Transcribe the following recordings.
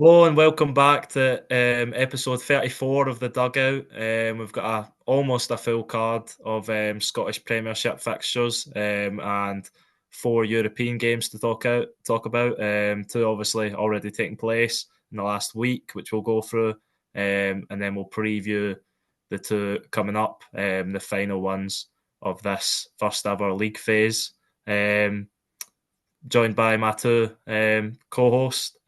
Hello and welcome back to episode 34 of the Dugout. We've got almost a full card of Scottish Premiership fixtures and four European games to talk about. Two obviously already taking place in the last week, which we'll go through, and then we'll preview the two coming up, the final ones of this first ever league phase. Joined by my two co-hosts.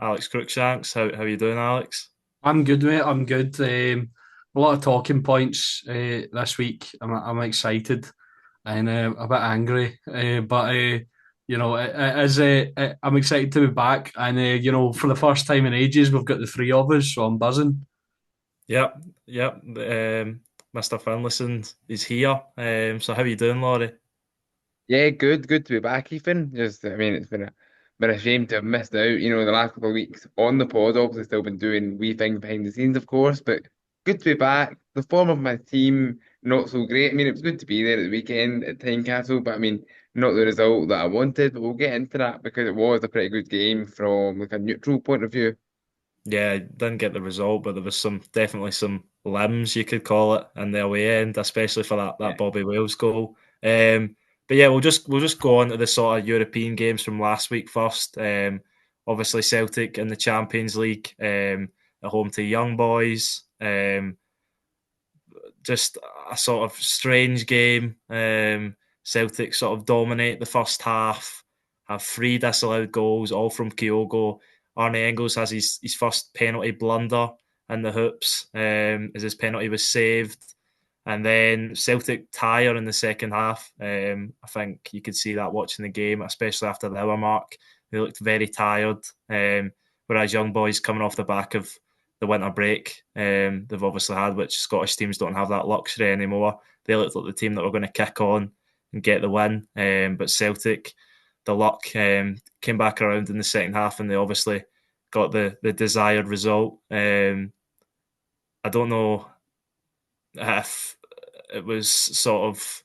Alex Crookshanks. How you doing, Alex? I'm good, mate. I'm good. A lot of talking points this week. I'm excited and a bit angry, but I'm excited to be back. And for the first time in ages, we've got the three of us, so I'm buzzing. Yep. Mr. Finlayson is here. So how you doing, Laurie? Yeah, good to be back, Ethan. It's been a shame to have missed out, the last couple of weeks on the pod. Obviously, still been doing wee things behind the scenes, of course, but good to be back. The form of my team, not so great. I mean, it was good to be there at the weekend at Tynecastle, but I mean, not the result that I wanted. But we'll get into that because it was a pretty good game from like a neutral point of view. Yeah, didn't get the result, but there was definitely some limbs you could call it in the away end, especially for that Yeah. Bobby Wales goal. But yeah, we'll just go on to the sort of European games from last week first. Obviously Celtic in the Champions League, at home to Young Boys. Just a sort of strange game. Celtic sort of dominate the first half, have three disallowed goals, all from Kyogo. Arne Engels has his first penalty blunder in the hoops, as his penalty was saved. And then Celtic tire in the second half. I think you could see that watching the game, especially after the hour mark. They looked very tired. Whereas Young Boys coming off the back of the winter break they've obviously had, which Scottish teams don't have that luxury anymore. They looked like the team that were going to kick on and get the win. But Celtic, the luck came back around in the second half, and they obviously got the desired result. I don't know if it was sort of,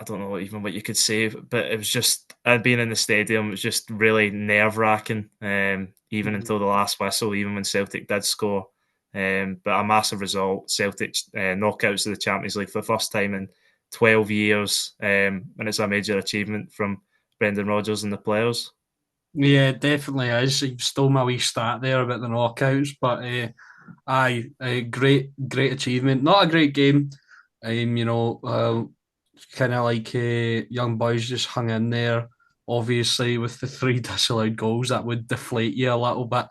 I don't know even what you could say, but it was just, and being in the stadium, it was just really nerve wracking, even until the last whistle, even when Celtic did score. But a massive result. Celtic knockouts of the Champions League for the first time in 12 years, and it's a major achievement from Brendan Rodgers and the players. Yeah, it definitely is. You stole my wee stat there about the knockouts, but great achievement. Not a great game. Kind of like young boys just hung in there. Obviously, with the three disallowed goals, that would deflate you a little bit.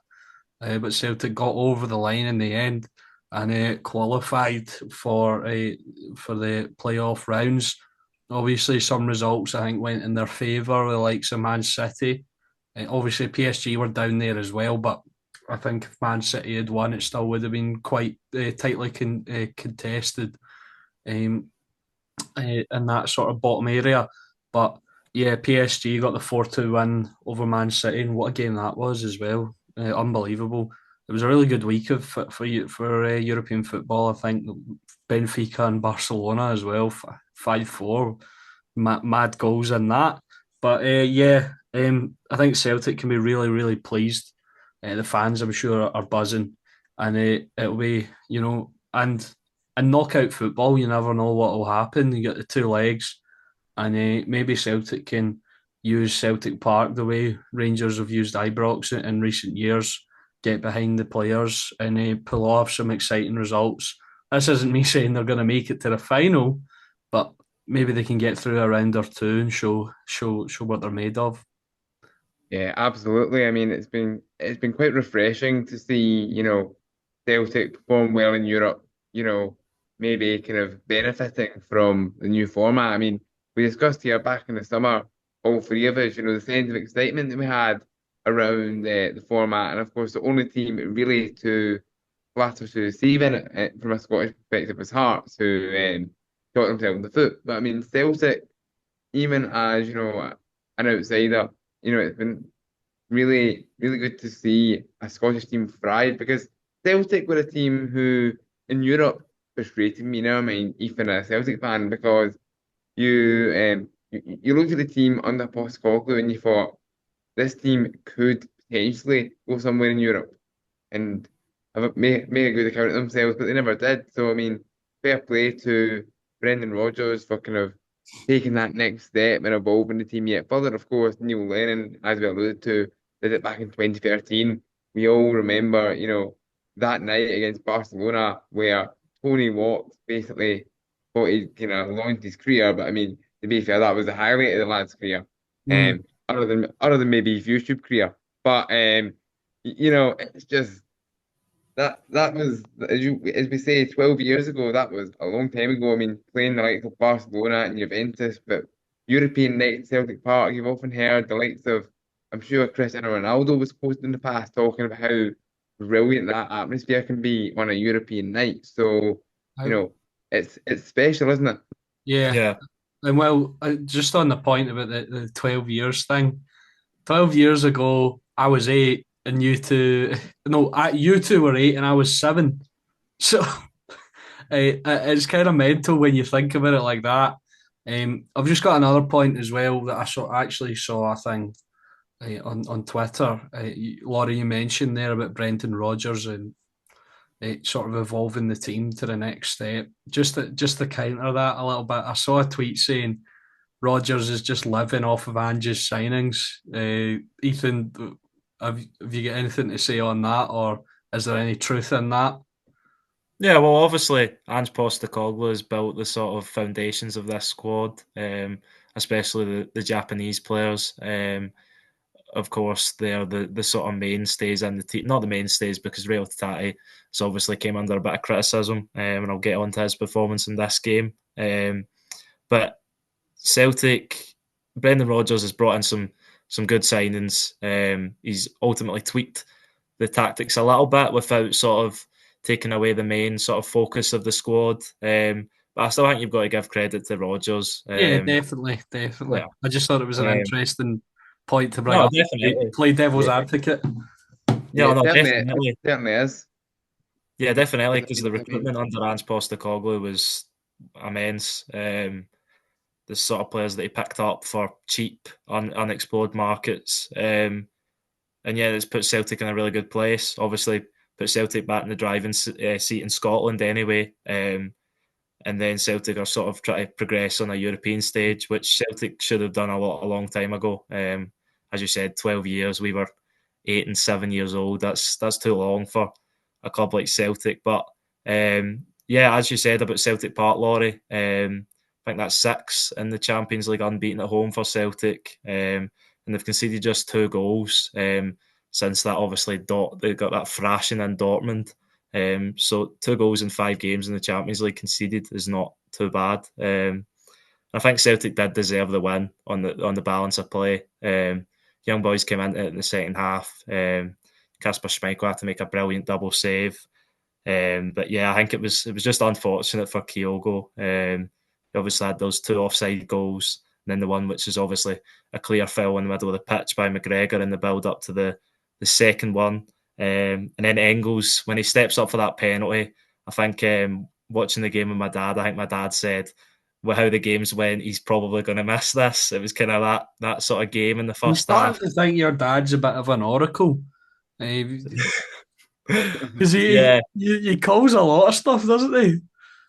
But Celtic got over the line in the end and qualified for the playoff rounds. Obviously, some results I think went in their favour, the likes of Man City. Obviously, PSG were down there as well, but I think if Man City had won, it still would have been quite tightly contested in that sort of bottom area. But yeah, PSG got the 4-2 win over Man City, and what a game that was as well. Unbelievable. It was a really good week for European football. I think Benfica and Barcelona as well, 5-4, mad goals in that. But I think Celtic can be really pleased. The fans, I'm sure, are buzzing, and it'll be and in knockout football, you never know what will happen. You get the two legs, and maybe Celtic can use Celtic Park the way Rangers have used Ibrox in recent years, get behind the players and pull off some exciting results. This isn't me saying they're going to make it to the final, but maybe they can get through a round or two and show what they're made of. Yeah, absolutely. I mean, it's been quite refreshing to see, Celtic perform well in Europe, maybe kind of benefiting from the new format. I mean, we discussed here back in the summer, all three of us, the sense of excitement that we had around the format. And of course, the only team really to flatter to receive in it, from a Scottish perspective was Hearts, who shot themselves in the foot. But I mean, Celtic, even as, an outsider, it's been really good to see a Scottish team thrive because Celtic were a team who in Europe frustrated me. Now, I mean, even a Celtic fan, because you looked at the team under Postecoglou and you thought this team could potentially go somewhere in Europe and make a good account of themselves, but they never did. So, I mean, fair play to Brendan Rodgers for kind of taking that next step and evolving the team yet further. Of course, Neil Lennon, as we alluded to, did it back in 2013. We all remember, that night against Barcelona where Tony Watt basically thought he kind of launched his career. But I mean, to be fair, that was the highlight of the lad's career. Mm. Other than maybe his YouTube career. But it's just that was as we say 12 years ago. That was a long time ago. I mean, playing the likes of Barcelona and Juventus, but European night at Celtic Park, you've often heard the likes of, I'm sure Cristiano Ronaldo was quoted in the past talking about how brilliant that atmosphere can be on a European night. So, you I- know, it's special, isn't it? yeah. Yeah. And well, just on the point about the 12 years thing, 12 years ago, I was 8 and you two, no, you two were 8 and I was 7. So it's kind of mental when you think about it like that. I've just got another point as well that actually saw a thing on Twitter. Laurie, you mentioned there about Brendan Rodgers and sort of evolving the team to the next step. Just to counter that a little bit, I saw a tweet saying Rodgers is just living off of Ange's signings. Ethan, have you got anything to say on that, or is there any truth in that? Yeah, well, obviously, Ange Postecoglou has built the sort of foundations of this squad, especially the Japanese players. Of course, they're the sort of mainstays in the team. Not the mainstays, because Real Tati has obviously came under a bit of criticism, and I'll get on to his performance in this game. But Celtic, Brendan Rodgers has brought in some good signings. He's ultimately tweaked the tactics a little bit without sort of taking away the main sort of focus of the squad. But I still think you've got to give credit to Rodgers. Yeah, definitely, definitely. Yeah. I just thought it was an interesting point to bring No, up. definitely. Play devil's Yeah, advocate. yeah, Yeah, no, it definitely. certainly is. Yeah, definitely, because the I mean, recruitment under Ange Postecoglou was immense. The sort of players that he picked up for cheap, unexplored markets. And yeah, it's put Celtic in a really good place. Obviously, put Celtic back in the driving seat in Scotland anyway. And then Celtic are sort of trying to progress on a European stage, which Celtic should have done a long time ago. As you said, 12 years. We were 8 and 7 years old. That's too long for a club like Celtic. But yeah, as you said about Celtic Park, Laurie, I think that's 6 in the Champions League unbeaten at home for Celtic. And they've conceded just 2 goals since that. Obviously, they got that thrashing in Dortmund. So 2 goals in 5 games in the Champions League conceded is not too bad. I think Celtic did deserve the win on the balance of play. Young boys came into it in the second half. Kasper Schmeichel had to make a brilliant double save. But yeah, I think it was just unfortunate for Kyogo. He obviously had those 2 offside goals, and then the one which is obviously a clear foul in the middle of the pitch by McGregor in the build up to the second one. And then Engels, when he steps up for that penalty, I think watching the game with my dad, I think my dad said, well, how the games went, he's probably going to miss this. It was kind of that sort of game in the I'm first starting half. to think your dad's a bit of an oracle. Because Yeah, he calls a lot of stuff, doesn't he?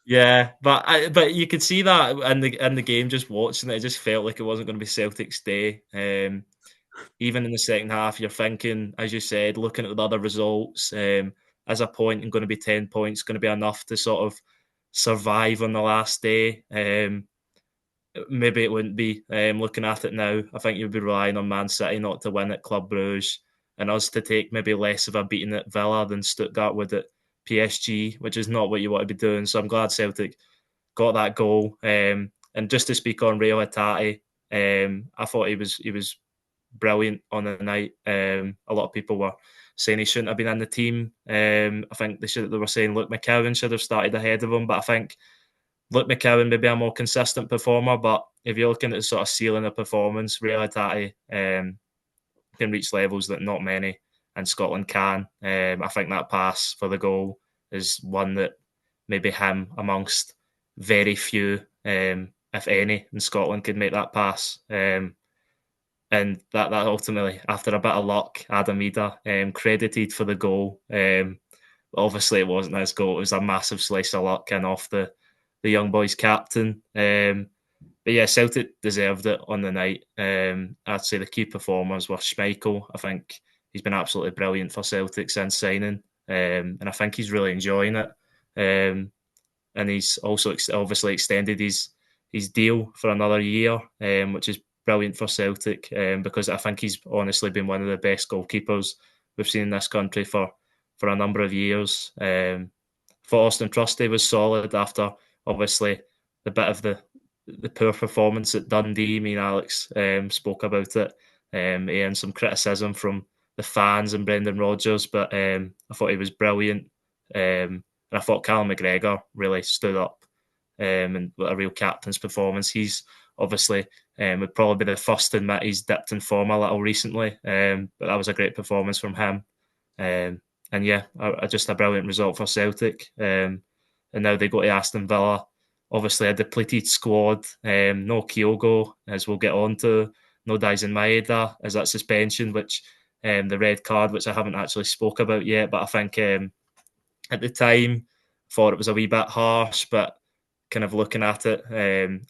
yeah, but you could see that in the game, just watching it, it just felt like it wasn't going to be Celtic's day. Even in the second half, you're thinking, as you said, looking at the other results, as a point and going to be 10 points, going to be enough to sort of survive on the last day. Maybe it wouldn't be. Looking at it now, I think you'd be relying on Man City not to win at Club Brugge and us to take maybe less of a beating at Villa than Stuttgart would at PSG, which is not what you want to be doing. So I'm glad Celtic got that goal. And just to speak on Rio Hatate, I thought he was brilliant on the night. A lot of people were saying he shouldn't have been in the team. I think they were saying Luke McCowan should have started ahead of him, but I think Luke McCowan may be a more consistent performer. But if you're looking at the sort of ceiling of performance, Rio Hatate can reach levels that not many in Scotland can. I think that pass for the goal is one that maybe him amongst very few, if any, in Scotland could make that pass. and that ultimately, after a bit of luck, Adam Ida credited for the goal. Obviously, it wasn't his goal; it was a massive slice of luck and off the young boys' captain. But yeah, Celtic deserved it on the night. I'd say the key performers were Schmeichel. I think he's been absolutely brilliant for Celtic since signing, and I think he's really enjoying it. And he's also obviously extended his deal for another year, which is brilliant for Celtic, because I think he's honestly been one of the best goalkeepers we've seen in this country for a number of years. For Austin Trusty was solid after obviously the bit of the poor performance at Dundee. Me and Alex spoke about it. He earned some criticism from the fans and Brendan Rodgers, but I thought he was brilliant. And I thought Callum McGregor really stood up and a real captain's performance. He's obviously would probably be the first to admit he's dipped in form a little recently, but that was a great performance from him. And yeah, just a brilliant result for Celtic. And now they go to Aston Villa. Obviously, a depleted squad. No Kyogo, as we'll get on to. No Daisen Maeda, as that suspension, which the red card, which I haven't actually spoke about yet. But I think at the time, thought it was a wee bit harsh. But kind of looking at it,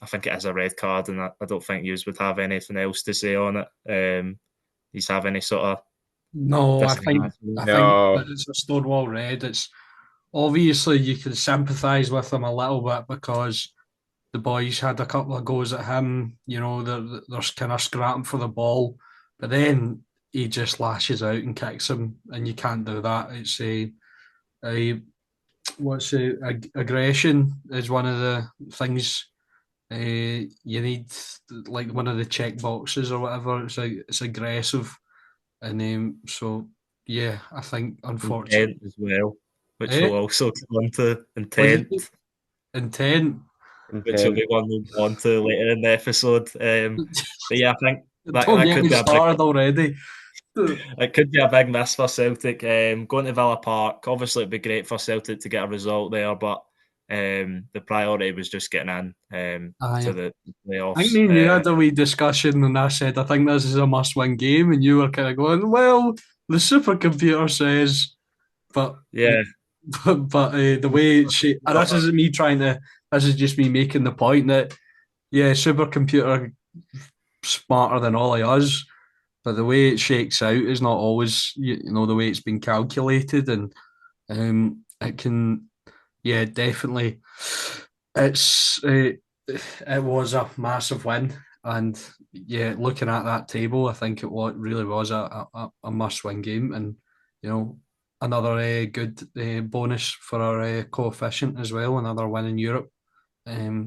I think it is a red card, and I don't think you would have anything else to say on it. You have any sort of No, I think No. it's a Stonewall red. It's obviously you can sympathise with him a little bit because the boys had a couple of goes at him. You know, they're kind of scrapping for the ball, but then he just lashes out and kicks him, and you can't do that. It's a aggression is one of the things you need, like one of the check boxes or whatever. It's aggressive, and so yeah, I think unfortunately intent as well, which eh? we'll also come on to. What did you intent? Which will Intent. be one we'll go on to later in the episode. But yeah, I think Don't that get could me be a big started already. it could be a big miss for Celtic. Going to Villa Park, obviously it'd be great for Celtic to get a result there, but the priority was just getting in to Aye. the I think playoffs. me and you had a wee discussion, and I said I think this is a must-win game, and you were kind of going, "Well, the supercomputer says," but Yeah, the way it's shaped, and this isn't me trying to. This is just me making the point that yeah, supercomputer smarter than all of us, but the way it shakes out is not always you know the way it's been calculated, and it can yeah definitely it's it was a massive win, and yeah, looking at that table, I think really was a must win game, and you know another good bonus for our coefficient as well, another win in Europe.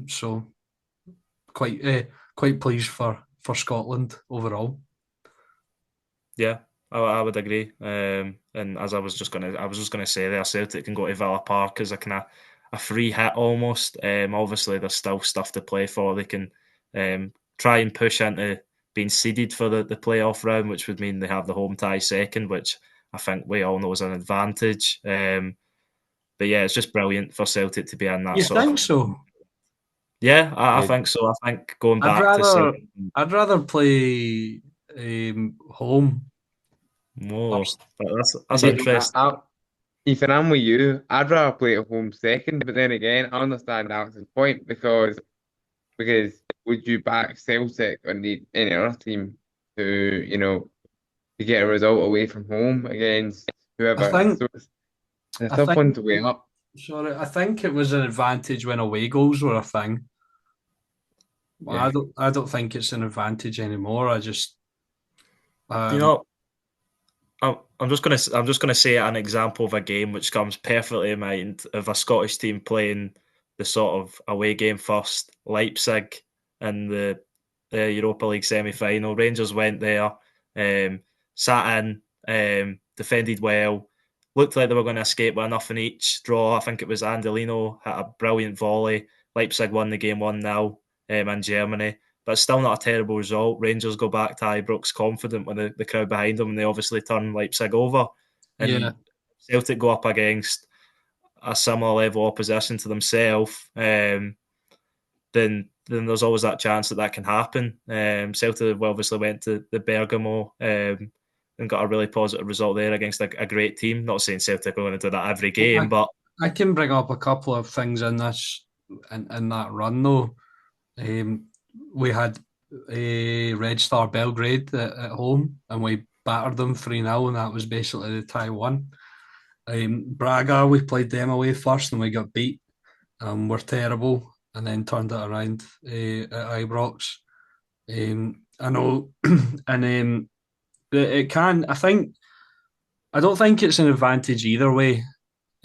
So quite quite pleased for Scotland overall. yeah, I would agree. And as I was just gonna say there, Celtic can go to Villa Park as a kind of a free hit almost. Obviously there's still stuff to play for. They can try and push into being seeded for the playoff round, which would mean they have the home tie second, which I think we all know is an advantage. But yeah, it's just brilliant for Celtic to be in that You sort think of. so? Yeah, I Yeah. think so. I think going I'd back to rather Celtic play home more, first. but that's Yeah, interesting. Ethan, I'm with you. I'd rather play at home second, but then again, I understand Alex's point because would you back Celtic or need any other team to, to get a result away from home against I whoever? think So it's a I tough think one to weigh up. sorry, I think it was an advantage when away goals were a thing. Well, Yeah. I don't think it's an advantage anymore. I just You um know, I'm just gonna say an example of a game which comes perfectly in mind of a Scottish team playing the sort of away game first, Leipzig in the Europa League semi final. Rangers went there, sat in, defended well, looked like they were going to escape with a nothing each draw. I think it was Angelino hit a brilliant volley. Leipzig won the game 1-0 in Germany. But it's still not a terrible result. Rangers go back to Ibrox confident with the crowd behind them, and they obviously turn Leipzig over. yeah. And Celtic go up against a similar level opposition to themselves, then then there's always that chance that can happen. Celtic obviously went to the Bergamo and got a really positive result there against a great team. Not saying Celtic are going to do that every game, but I can bring up a couple of things in this in that run though. We had a Red Star Belgrade at home, and we battered them 3-0, and that was basically the tie one. Braga, we played them away first, and we got beat. We're terrible, and then turned it around at Ibrox. I know, and it can. I don't think it's an advantage either way.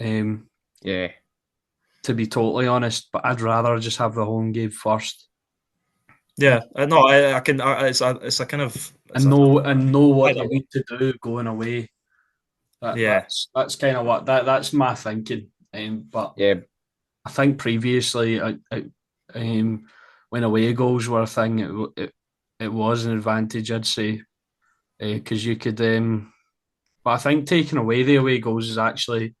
Yeah. To be totally honest, but I'd rather just have the home game first. Yeah, no, I can. It's a kind of know what they need to do going away. That's kind of what that's my thinking. But yeah, I think previously, when away goals were a thing, it was an advantage, I'd say, because you could. But I think taking away the away goals is actually,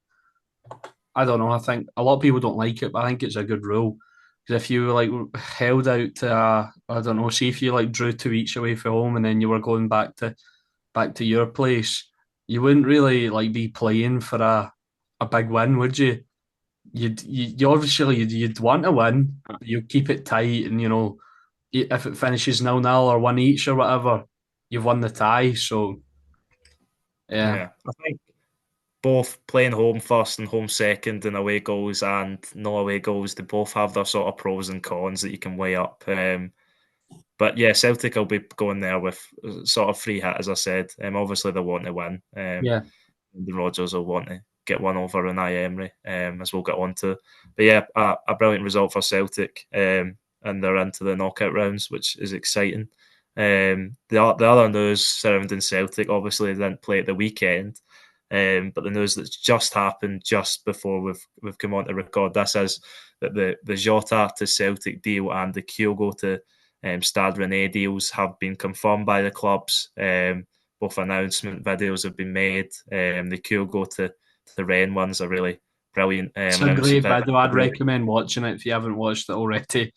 I don't know. I think a lot of people don't like it, but I think it's a good rule. Because if you like held out to, I don't know, see if you like drew 2 each away from home, and then you were going back to your place, you wouldn't really like be playing for a big win, would you? You obviously you'd want to win. You keep it tight, and if it finishes 0-0 or 1 each or whatever, you've won the tie. So yeah. I think both playing home first and home second and away goals and no away goals, they both have their sort of pros and cons that you can weigh up. But yeah, Celtic will be going there with sort of free hit, as I said. Obviously, they want to win. Yeah. The Rodgers will want to get one over Unai Emery, as we'll get on to. But yeah, a brilliant result for Celtic, and they're into the knockout rounds, which is exciting. The other news surrounding Celtic, obviously, they didn't play at the weekend. But the news that's just happened just before we've come on to record this is that the Jota to Celtic deal and the Kyogo to Stade Rennais deals have been confirmed by the clubs. Both announcement videos have been made. The Kyogo to the Rennes ones are really brilliant. It's a great video. I'd recommend watching it if you haven't watched it already.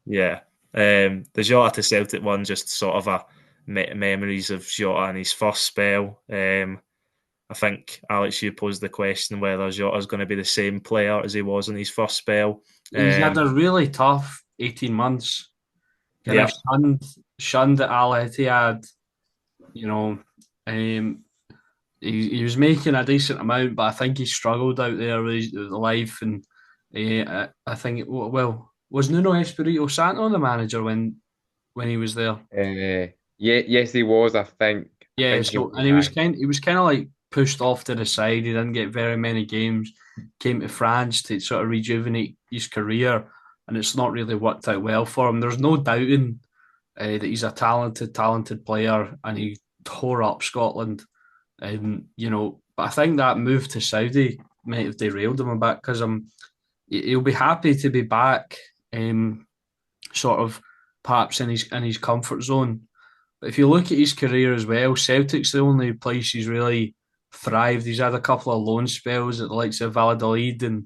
Yeah. The Jota to Celtic one, just sort of a memories of Jota and his first spell. I think, Alex, you posed the question whether Jota's going to be the same player as he was in his first spell. He's had a really tough 18 months. Shunned at Al Ittihad. He was making a decent amount, but I think he struggled out there with his life. And I think, was Nuno Espirito Santo the manager when he was there? Yes, he was. I think. Yeah, he was kind of like pushed off to the side. He didn't get very many games. Came to France to sort of rejuvenate his career, and it's not really worked out well for him. There's no doubting that he's a talented player, and he tore up Scotland. But I think that move to Saudi might have derailed him a bit, because he'll be happy to be back, sort of perhaps in his comfort zone. But if you look at his career as well, Celtic's the only place he's really thrived. He's had a couple of loan spells at the likes of Valladolid, and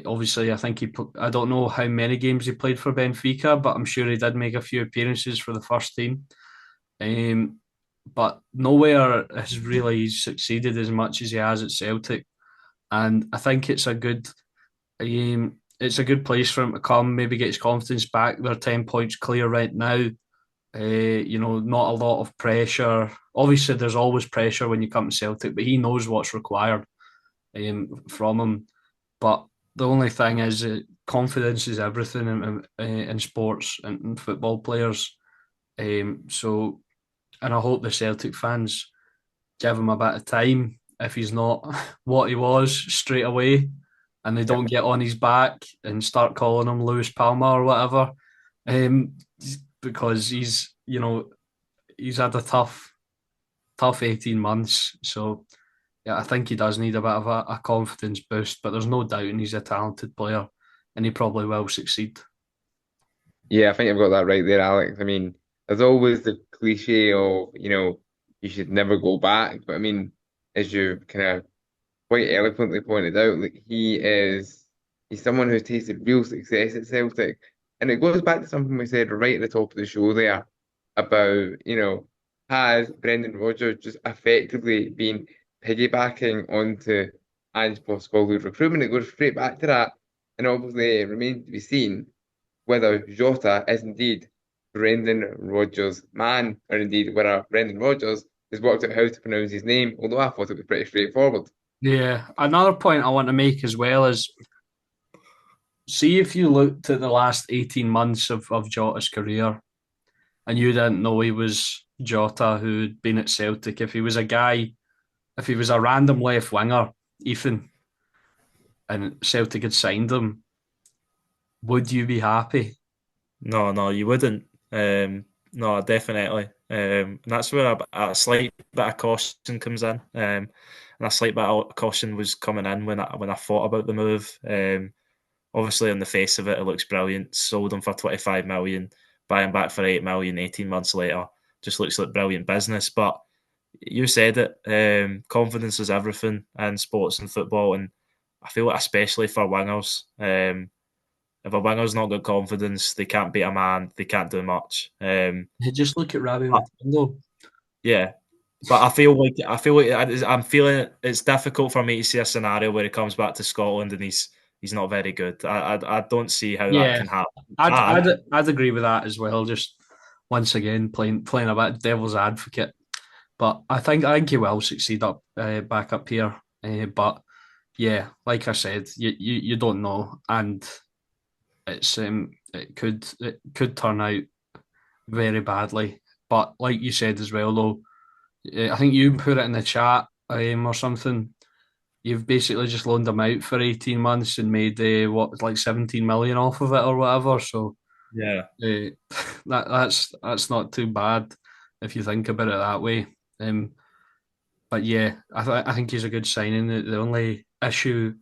obviously I think I don't know how many games he played for Benfica, but I'm sure he did make a few appearances for the first team. But nowhere has really succeeded as much as he has at Celtic, and I think it's a good place for him to come, maybe get his confidence back. They're 10 points clear right now. Not a lot of pressure. Obviously, there's always pressure when you come to Celtic, but he knows what's required from him. But the only thing is, confidence is everything in sports and football players. And I hope the Celtic fans give him a bit of time if he's not what he was straight away, and they don't get on his back and start calling him Lewis Palmer or whatever, because he's had a tough 18 months. So yeah, I think he does need a bit of a confidence boost, but there's no doubting he's a talented player, and he probably will succeed. Yeah, I think I've got that right there, Alex. I mean, there's always the cliche of, you should never go back. But I mean, as you kind of quite eloquently pointed out, like he's someone who's tasted real success at Celtic. And it goes back to something we said right at the top of the show there about, has Brendan Rodgers just effectively been piggybacking onto Ange Postecoglou's recruitment? It goes straight back to that. And obviously, it remains to be seen whether Jota is indeed Brendan Rodgers' man, or indeed whether Brendan Rodgers has worked out how to pronounce his name, although I thought it was pretty straightforward. Yeah. Another point I want to make as well is, see if you looked at the last 18 months of Jota's career and you didn't know he was Jota who'd been at Celtic, if he was a random left winger, Ethan, and Celtic had signed him, would you be happy? No, you wouldn't. No, definitely. And that's where a slight bit of caution comes in. And a slight bit of caution was coming in when I thought about the move. Obviously, on the face of it, it looks brilliant. Sold him for 25 million, buy him back for 8 million 18 months later. Just looks like brilliant business. But you said it. Confidence is everything in sports and football, and I feel like especially for wingers. If a winger's not got confidence, they can't beat a man. They can't do much. Just look at Rabbi But, Matondo. yeah, but I'm feeling it's difficult for me to see a scenario where he comes back to Scotland and he's not very good. I don't see how that Yeah, can happen. I'd agree with that as well. Just once again playing a bit of devil's advocate, but I think he will succeed back up here. But yeah, like I said, you don't know, and it could turn out very badly. But like you said as well, though, I think you put it in the chat or something. You've basically just loaned him out for 18 months and made like 17 million off of it or whatever. So Yeah, that's not too bad if you think about it that way. But yeah, I think he's a good signing. The only issue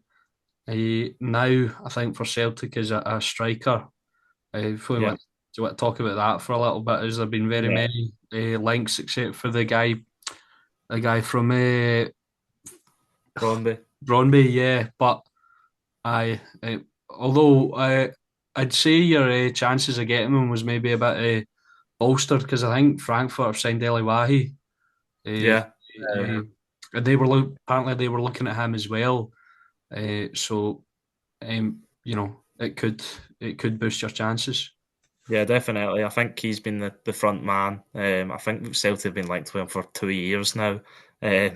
now, I think, for Celtic is a striker. If we yeah, want to talk about that for a little bit, has there been very yeah. many links except for the guy from Bromby. Brøndby, yeah. But although I'd say your chances of getting him was maybe a bit bolstered because I think Frankfurt have signed Eli Wahi. Yeah, And apparently they were looking at him as well. So it could boost your chances. yeah, definitely. I think he's been the front man. I think Celtic have been linked with him for 2 years now, uh,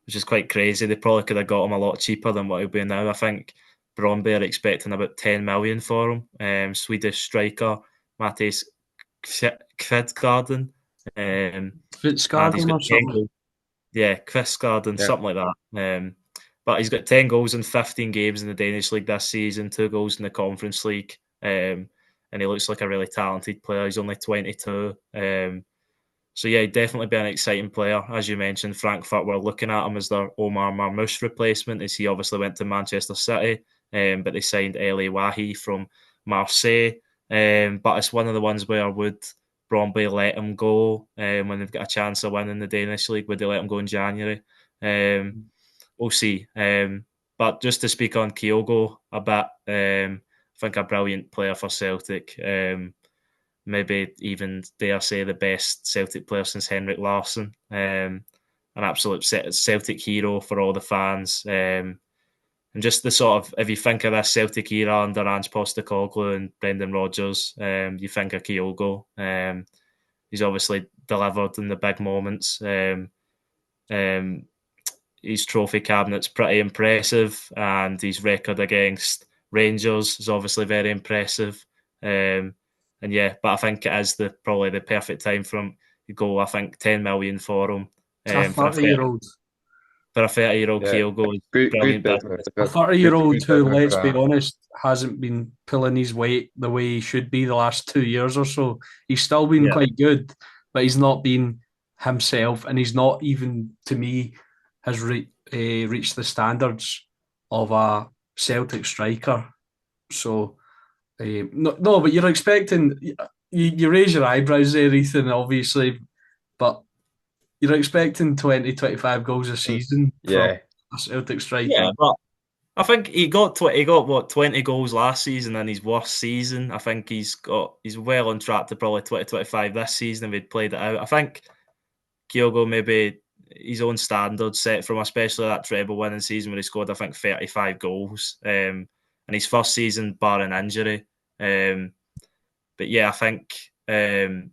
which is quite crazy. They probably could have got him a lot cheaper than what he'll be now. I think Bromby are expecting about 10 million for him. Swedish striker Mattis Kvedgarden. And he's Fitzgarden got or 10 something. goals. Yeah, Kvistgarden, Yeah. something like that. But he's got 10 goals in 15 games in the Danish league this season, 2 goals in the Conference League. And he looks like a really talented player. He's only 22. So yeah, he'd definitely be an exciting player. As you mentioned, Frankfurt were looking at him as their Omar Marmoush replacement, as he obviously went to Manchester City. But they signed Eli Wahi from Marseille. But it's one of the ones where would Bromby let him go when they've got a chance of winning the Danish league? Would they let him go in January? We'll see. But just to speak on Kyogo a bit, I think a brilliant player for Celtic. Maybe even dare say the best Celtic player since Henrik Larsson. An absolute Celtic hero for all the fans. And just the sort of, if you think of this Celtic era under Ange Postecoglou and Brendan Rodgers, you think of Kyogo. He's obviously delivered in the big moments. His trophy cabinet's pretty impressive, and his record against Rangers is obviously very impressive. And yeah, but I think it is probably the perfect time for him to go. I think 10 million for him. A For a 30-year-old. 30-year-old Yeah. Kyogo is Good brilliant business. business. A Good 30-year-old who, business let's for be that. honest, hasn't been pulling his weight the way he should be the last 2 years or so. He's still been Yeah, quite good, but he's not been himself, and he's not even, to me, has reached the standards of a Celtic striker. So, no, but you're expecting, you raise your eyebrows there, Ethan, obviously, but you're expecting 20, 25 goals a season from Yeah. a Celtic striker. yeah, but I think he got what 20 goals last season in his worst season. I think he's well on track to probably 20-25 this season if he'd played it out. I think Kyogo maybe his own standards set from especially that treble winning season where he scored I think 35 goals in his first season barring injury. But yeah, I think Kyogo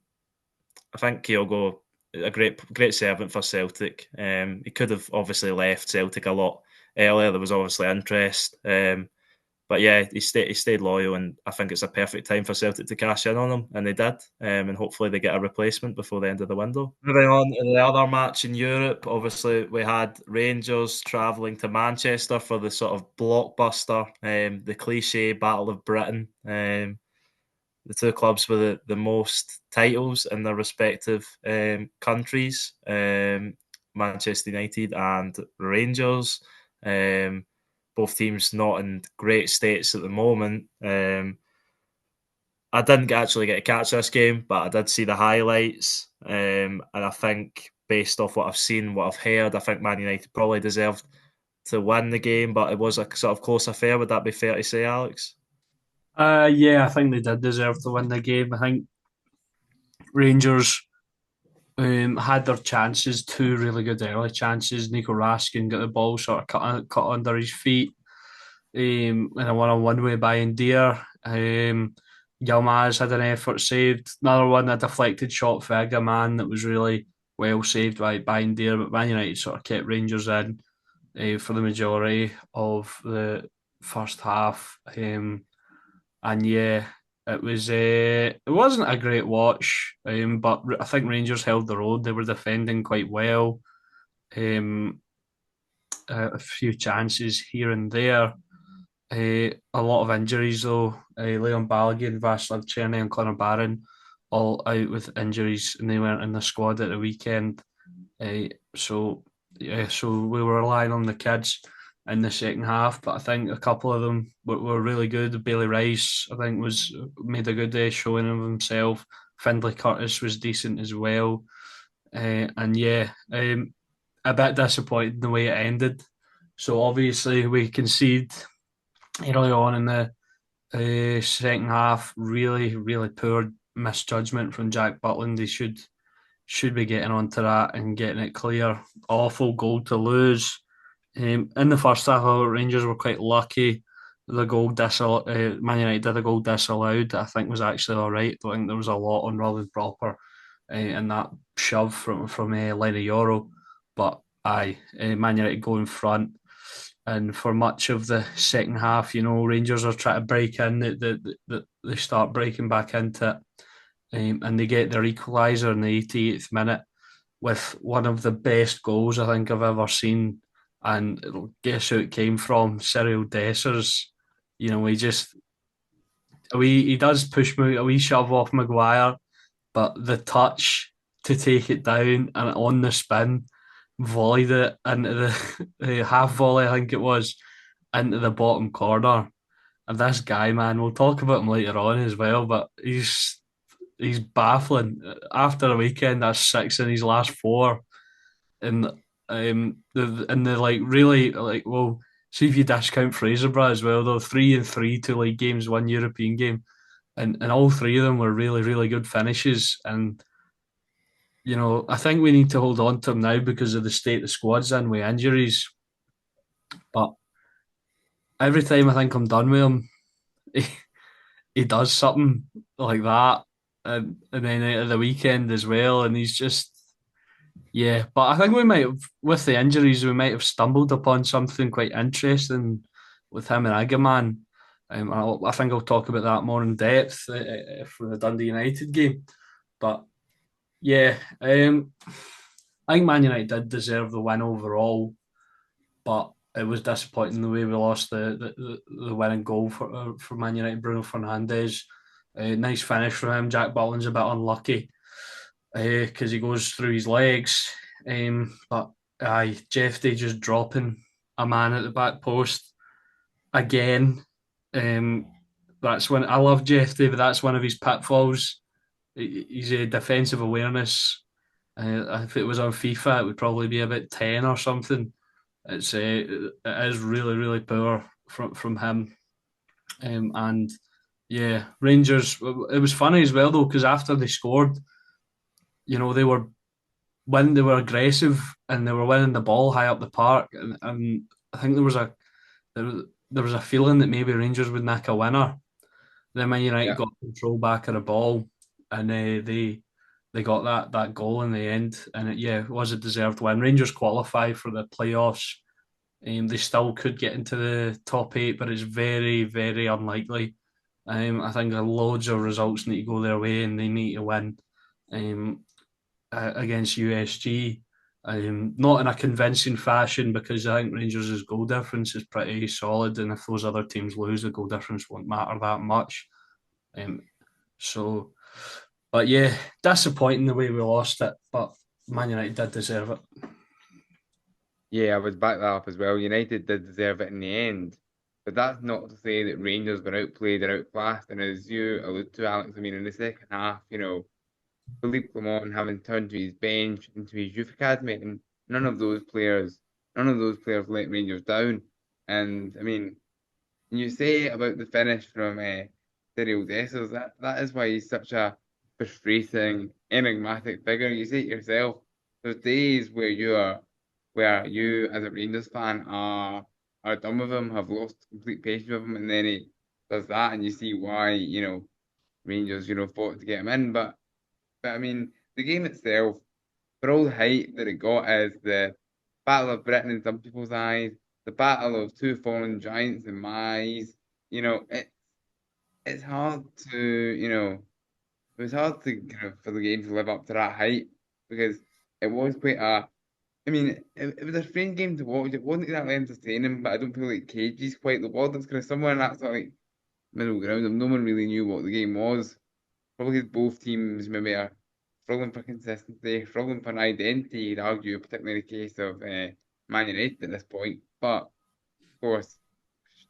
a great servant for Celtic. He could have obviously left Celtic a lot earlier. There was obviously interest. But yeah, he stayed loyal, and I think it's a perfect time for Celtic to cash in on him, and they did. And hopefully they get a replacement before the end of the window. Moving on to the other match in Europe, obviously we had Rangers travelling to Manchester for the sort of blockbuster, the cliche Battle of Britain. The two clubs with the most titles in their respective countries, Manchester United and Rangers. Both teams not in great states at the moment. I didn't actually get to catch this game, but I did see the highlights. And I think based off what I've seen, what I've heard, I think Man United probably deserved to win the game, but it was a sort of close affair. Would that be fair to say, Alex? Yeah, I think they did deserve to win the game. I think Rangers had their chances, two really good early chances. Nico Raskin got the ball sort of cut under his feet in a one-on-one way by India. Yilmaz had an effort saved. Another one, a deflected shot for Agaman that was really well saved by India, but Man United sort of kept Rangers in for the majority of the first half. And yeah, it wasn't a great watch, but I think Rangers held their own. They were defending quite well. Um, a few chances here and there. A lot of injuries though. Leon Balogun, Václav Černý, and Conor Barron all out with injuries, and they weren't in the squad at the weekend. So we were relying on the kids in the second half, but I think a couple of them were really good. Bailey Rice, I think, was made a good showing of himself. Findlay Curtis was decent as well, and yeah, a bit disappointed the way it ended. So obviously we conceded early on in the second half. Really, really poor misjudgment from Jack Butland. He should be getting onto that and getting it clear. Awful goal to lose. In the first half, Rangers were quite lucky. The goal Man United did a goal disallowed. I think was actually all right. I think there was a lot on Robin Proper and that shove from Lenny Yoro. But Man United go in front. And for much of the second half, Rangers are trying to break in. They start breaking back into it, and they get their equaliser in the 88th minute with one of the best goals I think I've ever seen. And guess who it came from? Cyril Dessers. He does push a wee shove off Maguire, but the touch to take it down and on the spin, volleyed it into the half volley, I think it was, into the bottom corner. And this guy, man, we'll talk about him later on as well, but he's baffling. After a weekend, that's 6 in his last 4, and the like really like well, see if you discount Fraserburgh as well, though 3-3 2 league games, 1 European game, and all 3 of them were really really good finishes. And I think we need to hold on to him now because of the state the squad's in with injuries. But every time I think I'm done with him, he, he does something like that, and then at the weekend as well, and he's just But I think we might have, with the injuries, we might have stumbled upon something quite interesting with him and Agaman. I think I'll talk about that more in depth for the Dundee United game. But yeah, I think Man United did deserve the win overall, but it was disappointing the way we lost the winning goal for Man United. Bruno Fernandes, nice finish from him. Jack Butland's a bit unlucky because he goes through his legs. But Jeffy just dropping a man at the back post again. That's when I love Jeffy, but that's one of his pitfalls. He's a defensive awareness. If it was on FIFA, it would probably be about 10 or something. it is really, really poor from him. And yeah, Rangers. It was funny as well though, because after they scored, they were they were aggressive and they were winning the ball high up the park, and I think there was a feeling that maybe Rangers would nick a winner. Then Man United Yeah. got control back of the ball, and they got that goal in the end, and it was a deserved win. Rangers qualify for the playoffs. They still could get into the top 8, but it's very, very unlikely. I think loads of results need to go their way, and they need to win um, against USG. Not in a convincing fashion, because I think Rangers' goal difference is pretty solid, and if those other teams lose, the goal difference won't matter that much. Um, so, but yeah, disappointing the way we lost it, but Man United did deserve it. Yeah, I would back that up as well. United did deserve it in the end, but that's not to say that Rangers were outplayed or outclassed. And as you allude to, Alex, I mean, in the second half, Philippe Clement having turned to his bench and to his youth academy, and none of those players let Rangers down. And I mean, you say about the finish from Cyril Dessers, that is why he's such a frustrating, enigmatic figure. You say it yourself. There's days where you as a Rangers fan are done with him, have lost complete patience with him, and then he does that, and you see why Rangers fought to get him in. But I mean, the game itself, for all the hype that it got as the Battle of Britain in some people's eyes, the battle of two fallen giants in my eyes, it's hard to, it was hard to kind of for the game to live up to that hype because it was quite I mean, it was a strange game to watch. It wasn't exactly entertaining, but I don't feel like Cage's quite the word. It's kind of somewhere in that sort of like middle ground. And no one really knew what the game was. Probably because both teams maybe are struggling for consistency, struggling for an identity, you'd argue, particularly in the case of Man United at this point. But of course,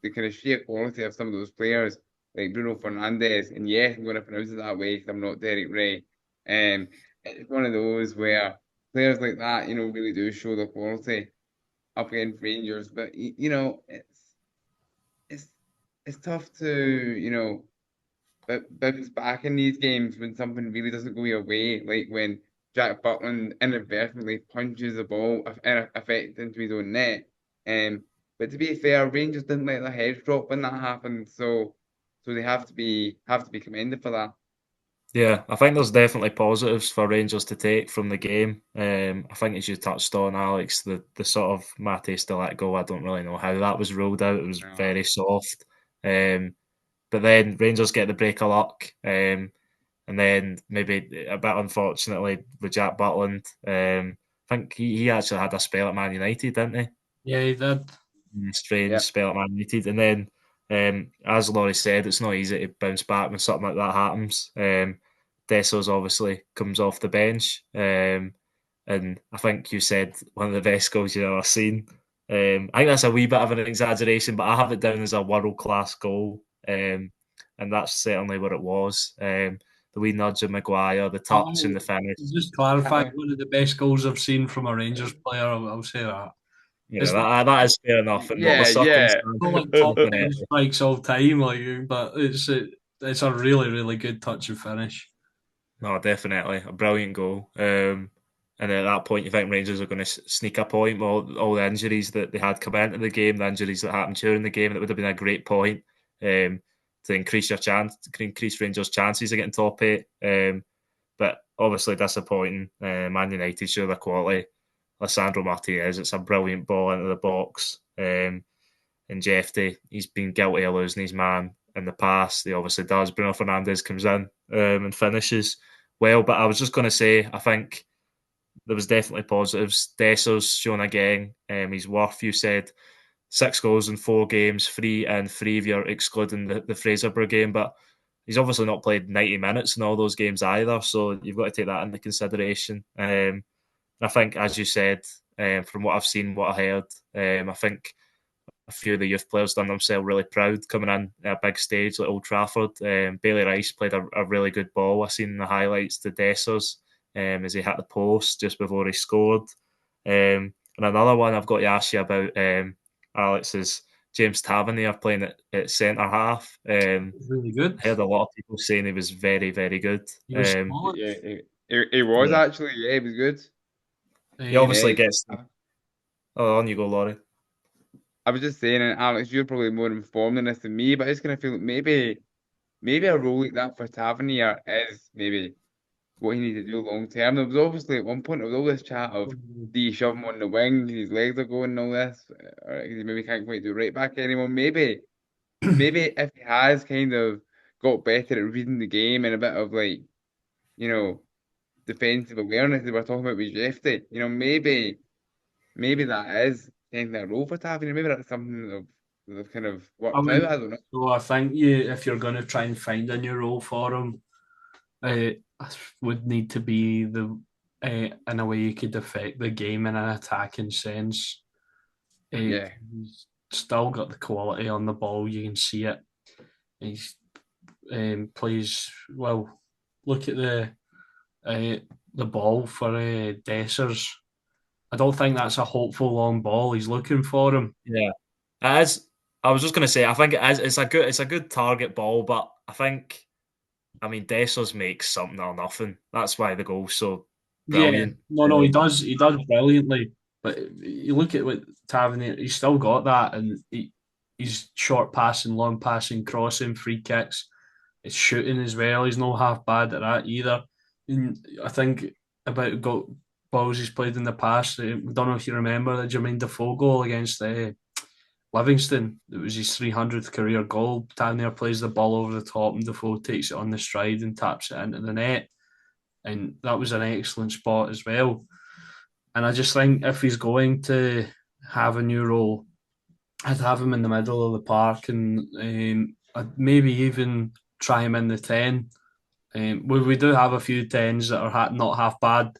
the kind of sheer quality of some of those players, like Bruno Fernandes, and yes, I'm going to pronounce it that way because I'm not Derek Ray. It's one of those where players like that, really do show the quality up against Rangers. But it's it's tough to bounce back in these games when something really doesn't go your way, like when Jack Butland inadvertently punches the ball in effect into his own net. But to be fair, Rangers didn't let their heads drop when that happened, so they have to be commended for that. Yeah, I think there's definitely positives for Rangers to take from the game. I think as you touched on, Alex, the sort of Mate still let go. I don't really know how that was ruled out. It was No. very soft. But then Rangers get the break of luck. And then maybe a bit unfortunately with Jack Butland. I think he actually had a spell at Man United, didn't he? Yeah, he did. Strange Yeah. spell at Man United. And then, as Laurie said, it's not easy to bounce back when something like that happens. Dessos obviously comes off the bench. And I think you said one of the best goals you've ever seen. I think that's a wee bit of an exaggeration, but I have it down as a world-class goal. And that's certainly what it was. The wee nudge of Maguire, the touch and the finish. Just clarify, one of the best goals I've seen from a Rangers player. I'll say that. Yeah, It's not that is fair enough, and what the Yeah, yeah. like circumstances, top 10 definitely. strikes all time, like, but it's a really, really good touch and finish. No, definitely a brilliant goal. And at that point, you think Rangers are going to sneak a point. Well, all the injuries that they had come into the game, the injuries that happened during the game, that would have been a great point to increase your chance, to increase Rangers' chances of getting top 8. But obviously disappointing. Man United show their quality. Lissandro Martinez, it's a brilliant ball into the box. And Jeffy, he's been guilty of losing his man in the past. He obviously does. Bruno Fernandes comes in and finishes well. But I was just going to say, I think there was definitely positives. Desso's shown again his worth. You said 6 goals in 4 games, 3 if you're excluding the Fraserburgh game. But he's obviously not played 90 minutes in all those games either. So you've got to take that into consideration. I think, as you said, from what I've seen, what I heard, I think a few of the youth players done themselves really proud coming in at a big stage like Old Trafford. Bailey Rice played a really good ball. I seen the highlights to Dessers as he hit the post just before he scored. And another one I've got to ask you about, Alex, is James Tavernier playing at centre half. Really good. I heard a lot of people saying he was very, very good. He was solid. Yeah, he was actually. Yeah, he was good. He obviously Yeah, gets. Oh, on you go, Laurie. I was just saying, and Alex, you're probably more informed in this than me, but I just kind of feel like maybe a role like that for Tavernier is maybe what he needs to do long term. There was obviously at one point there was all this chat of do you shove him on the wing, his legs are going and all this, or he maybe can't quite do right back anymore. Maybe if he has kind of got better at reading the game and a bit of like, you know, defensive awareness that we're talking about with Jeffy, maybe that is kind of a role for Tavernier. Maybe that's something that they've kind of I worked out. mean, I don't know. so I think if you're going to try and find a new role for him, would need to be in a way you could affect the game in an attacking sense. Yeah. He's still got the quality on the ball. You can see it. He's plays well. Look at the ball for Dessers. I don't think that's a hopeful long ball. He's looking for him. Yeah, it is. I was just going to say, I think it is. It's a good target ball, but I mean, Dessers makes something or nothing. That's why the goal's so Yeah, brilliant. no, he does. He does brilliantly. But you look at what Tavernier, he's still got that, and he's short passing, long passing, crossing, free kicks. It's shooting as well. He's not half bad at that either. And I think about balls he's played in the past. I don't know if you remember the Jermaine Defoe goal against Livingston. It was his 300th career goal. Tavernier plays the ball over the top, and Defoe takes it on the stride and taps it into the net. And that was an excellent spot as well. And I just think if he's going to have a new role, I'd have him in the middle of the park, and I'd maybe even try him in the 10. We do have a few 10s that are not half bad,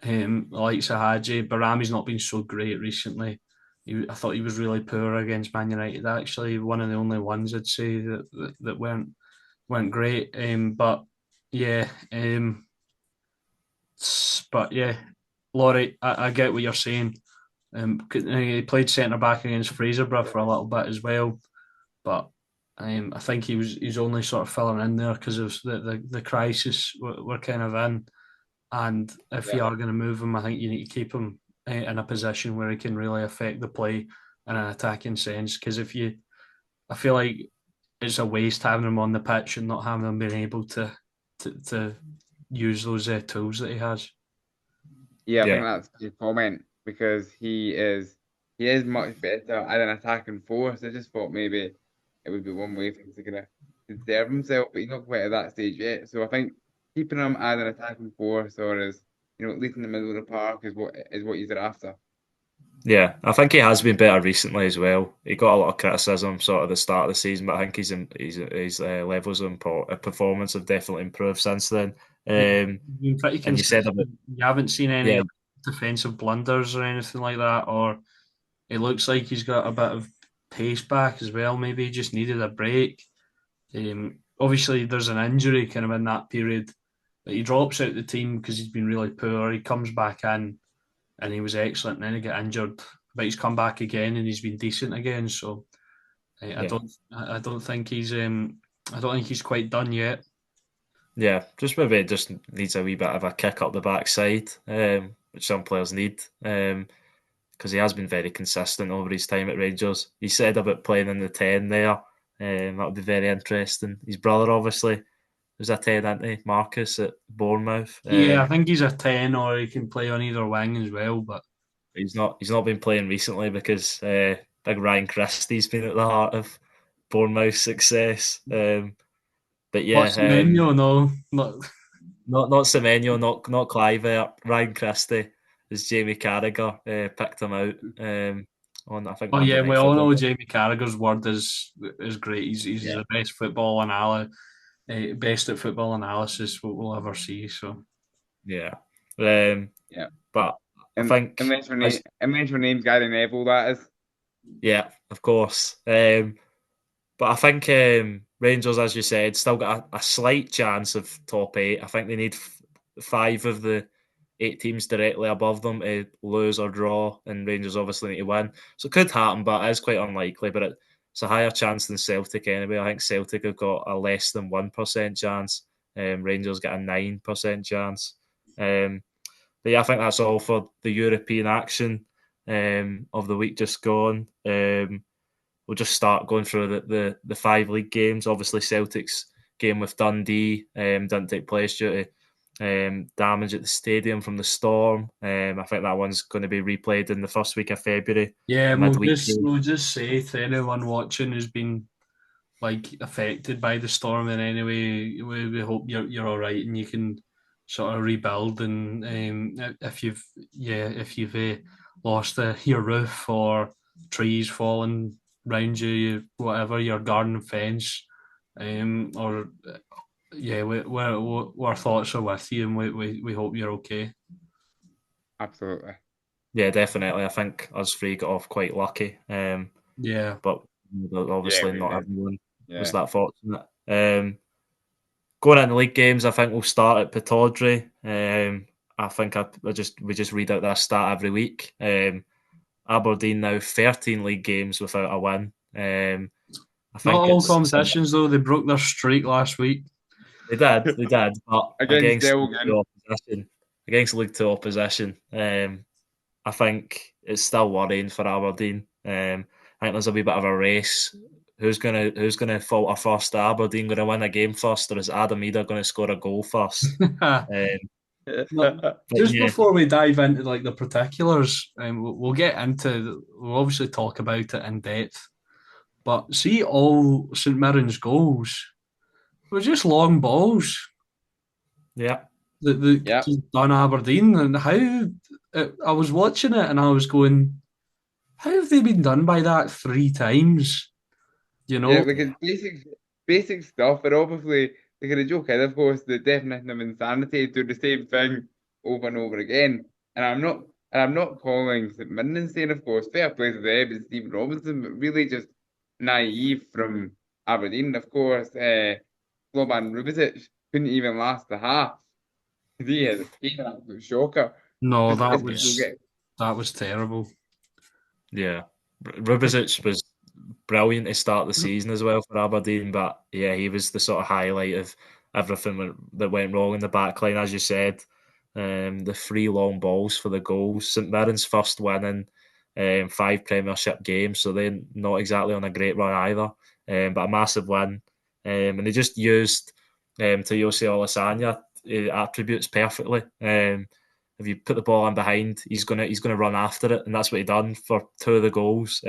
like Sahaji. Barami's not been so great recently. I thought he was really poor against Man United, actually. One of the only ones I'd say that weren't great. But yeah, Laurie, I get what you're saying. He played centre back against Fraserburgh for a little bit as well, but I think he's only sort of filling in there because of the crisis we're kind of in. And if you Yeah. are going to move him, I think you need to keep him in a position where he can really affect the play in an attacking sense. Because I feel like it's a waste having him on the pitch and not having him being able to use those tools that he has. Yeah, I think Yeah, that's a good comment because he is much better at an attacking force. I just thought maybe it would be one way for him to kind of conserve himself, but he's not quite at that stage yet. So I think keeping him as an attacking force or as at least in the middle of the park is what he's after. yeah. I think he has been better recently as well. He got a lot of criticism sort of the start of the season, but I think his levels of performance have definitely improved since then. Yeah, been pretty And you said about consistent. You haven't seen any yeah, defensive blunders or anything like that, or it looks like he's got a bit of pace back as well. Maybe he just needed a break. Obviously, there's an injury kind of in that period, but he drops out the team because he's been really poor. He comes back in and he was excellent, and then he got injured, but he's come back again and he's been decent again. So yeah, I don't think I don't think he's quite done yet. yeah. Just maybe just needs a wee bit of a kick up the backside, which some players need. Because he has been very consistent over his time at Rangers. He said about playing in the 10 there. That would be very interesting. His brother, obviously, was a 10, isn't he? Marcus at Bournemouth. Yeah, I think he's a 10, or he can play on either wing as well. But He's not been playing recently because big Ryan Christie's been at the heart of Bournemouth's success. But yeah, what's Semenyo? No, not. not Semenyo, not Clive. Ryan Christie as Jamie Carragher picked him out on I think Oh Monday yeah, we Night all Football. know Jamie Carragher's word is great. He's Yeah, the best at football analysis we'll ever see. So yeah. Yeah. But I And think, unless your name's Gary Neville, that is. yeah, of course. But I think Rangers, as you said, still got a slight chance of top eight. I think they need five of the 8 teams directly above them to lose or draw, and Rangers obviously need to win. So it could happen, but it is quite unlikely. But it's a higher chance than Celtic anyway. I think Celtic have got a less than 1% chance. Rangers get a 9% chance. But yeah, I think that's all for the European action of the week just gone. We'll just start going through the 5 league games. Obviously, Celtic's game with Dundee didn't take place due to damage at the stadium from the storm. I think that one's going to be replayed in the first week of February. Yeah, Midweek game. we'll just say to anyone watching who's been affected by the storm in any way, we hope you're all right and you can sort of rebuild. And if you've lost your roof or trees falling round you, whatever, your garden fence, or yeah, our thoughts are with you, and we hope you're okay. Absolutely. Yeah, definitely. I think us three got off quite lucky. Yeah, but obviously we not did. everyone was Yeah. that fortunate. Going into the league games, I think we'll start at Pittodrie. I think we just read out their stat every week. Aberdeen now 13 league games without a win. I not think all it's competitions though. They broke their streak last week. they did, but Against against League Two opposition, I think it's still worrying for Aberdeen. I think there's a wee bit of a race. Who's gonna falter first? Are Aberdeen going to win a game first, or is Adam Eder going to score a goal first? Just Yeah. before we dive into the particulars, we'll get into. We'll obviously talk about it in depth. But see, all St Mirren's goals were just long balls. Yeah. That done Aberdeen, and how I was watching it and I was going, how have they been done by that 3 times? Yeah, it's basic stuff, but obviously the kind of joke is, of course, the definition of insanity to do the same thing over and over again. And I'm not calling St Mirren insane, of course. Fair play to them and Stephen Robinson, but really just naive from Aberdeen. Of course, Slobodan Rubičić couldn't even last the half. He had an absolute shocker. No, that It's- was terrible. Yeah. Rubičić was brilliant to start the season as well for Aberdeen, but yeah, he was the sort of highlight of everything that went wrong in the back line, as you said. The 3 long balls for the goals. St Mirren's first win in 5 Premiership games, so they're not exactly on a great run either, but a massive win. And they just used to Jose Olasanya attributes perfectly. If you put the ball in behind, he's gonna run after it, and that's what he done for 2 of the goals.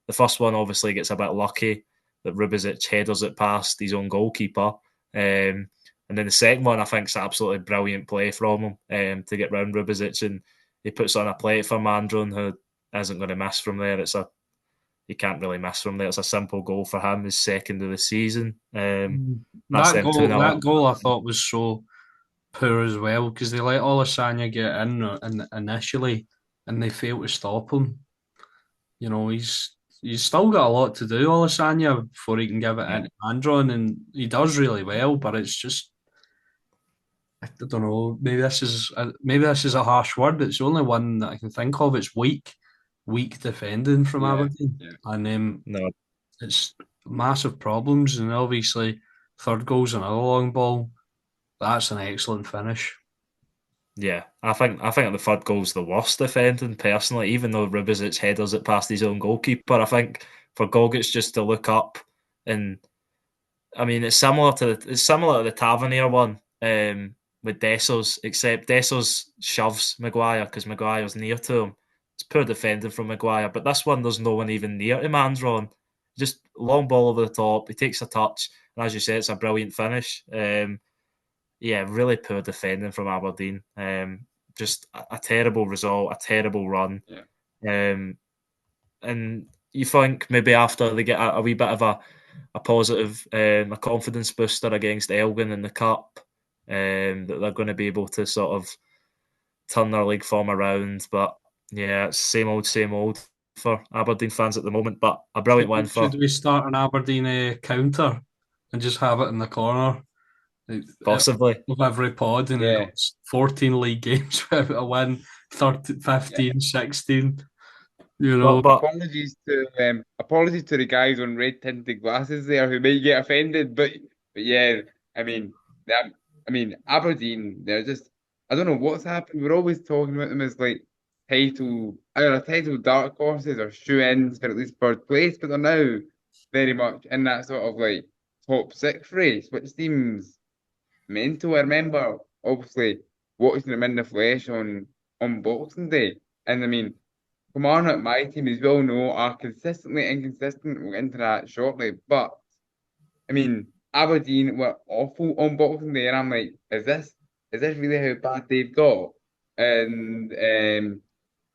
The first one obviously gets a bit lucky that Rubičić headers it past his own goalkeeper. And then the second one, I think, is absolutely brilliant play from him to get round Rubičić, and he puts on a plate for Mandron, who isn't going to miss from there. He can't really miss from there. It's a simple goal for him, his second of the season. That goal I thought was so poor as well, because they let Olasanya get in initially and they failed to stop him. You know, he's still got a lot to do, Olasanya, before he can give it into Mandron, and he does really well, but it's just, I don't know, maybe this is a harsh word. It's the only one that I can think of. It's weak defending from Aberdeen. Yeah. And No. it's massive problems, and obviously third goal's another long ball. That's an excellent finish. Yeah, I think the third goal's the worst defending personally, even though Rubičić headers it past his own goalkeeper. I think for Gogic just to look up, and I mean it's similar to the Tavernier one with Dessers, except Dessers shoves Maguire because Maguire's near to him. It's poor defending from Maguire, but this one there's no one even near to Mandron. Just long ball over the top. He takes a touch, and as you say, it's a brilliant finish. Yeah, really poor defending from Aberdeen. Just a terrible result, a terrible run. Yeah. And you think maybe after they get a wee bit of a positive, a confidence booster against Elgin in the Cup, that they're going to be able to sort of turn their league form around. But yeah, it's same old for Aberdeen fans at the moment. But a brilliant win for. Should we start an Aberdeen counter and just have it in the corner? Possibly. Of every pod, and Yeah, 14 league games without a win, 30, yeah. 15, 16. You But know, but Apologies to the guys on red tinted glasses there who may get offended, but yeah, I mean, that, I mean Aberdeen, they're just, I don't know what's happened. We're always talking about them as like either title dark horses or shoe-ins for at least third place, but they're now very much in that sort of like top six race, which seems mental. I remember obviously watching them in the flesh on Boxing Day, and I mean. Kilmarnock, my team, as you all know, are consistently inconsistent. We'll get into that shortly. But I mean, Aberdeen were awful on Boxing Day, and I'm like, is this really how bad they've got? And I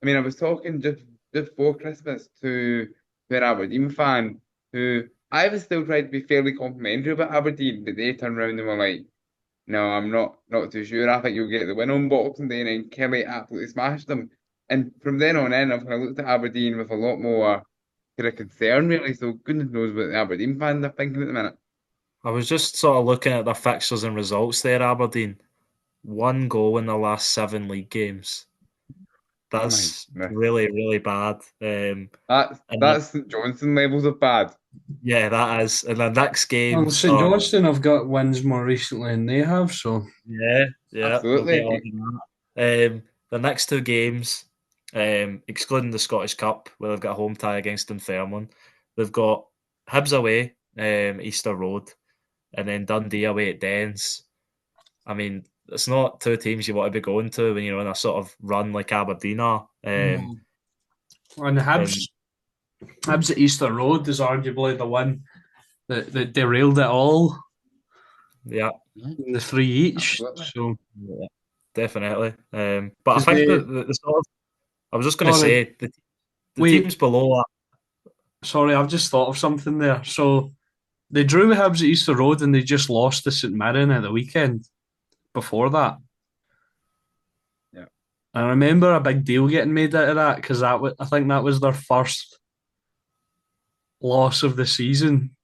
mean, I was talking just before Christmas to an Aberdeen fan who I was still trying to be fairly complimentary about Aberdeen, but they turned around and were like, no, I'm not too sure. I think you'll get the win on Boxing Day, and then Kelly absolutely smashed them. And from then on in, I've kind of looked at Aberdeen with a lot more kind of concern, really. So goodness knows what the Aberdeen fans are thinking at the minute. I was just sort of looking at their fixtures and results there, Aberdeen. 1 goal in the last 7 league games. Oh my That's goodness. really, really bad. That's And that's St Johnson levels of bad. yeah, that is. And the next well, games St are Johnstone have got wins more recently than they have, so yeah, we'll get on Absolutely. to that. The next 2 games, excluding the Scottish Cup, where they've got a home tie against Dunfermline, they've got Hibs away, Easter Road, and then Dundee away at Dens. I mean, it's not 2 teams you want to be going to when you're in a sort of run like Aberdeen are. and And Hibs at Easter Road is arguably the one that derailed it all yeah, in the three each. Absolutely. So, yeah, definitely. But I because think they, the sort of, I was just going to sorry, say the wait, teams below sorry, I've just thought of something there. So they drew with Hibs at Easter Road and they just lost to St Mirren at the weekend before that. Yeah. I remember a big deal getting made out of that because I think that was their first loss of the season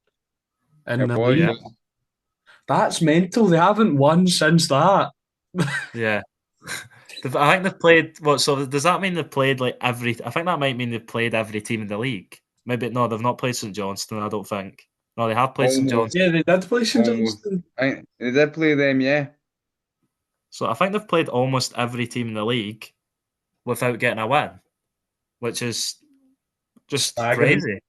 in It the was, league. yeah, yeah. That's mental. They haven't won since that. yeah. I think they've played. What? So does that mean they've played like every? I think that might mean they've played every team in the league. Maybe no, they've not played St Johnstone. I don't think. No, they have played St Almost, Johnstone. Yeah, they did play St almost. Johnstone. They did play them, yeah. So I think they've played almost every team in the league without getting a win, which is just Staggering.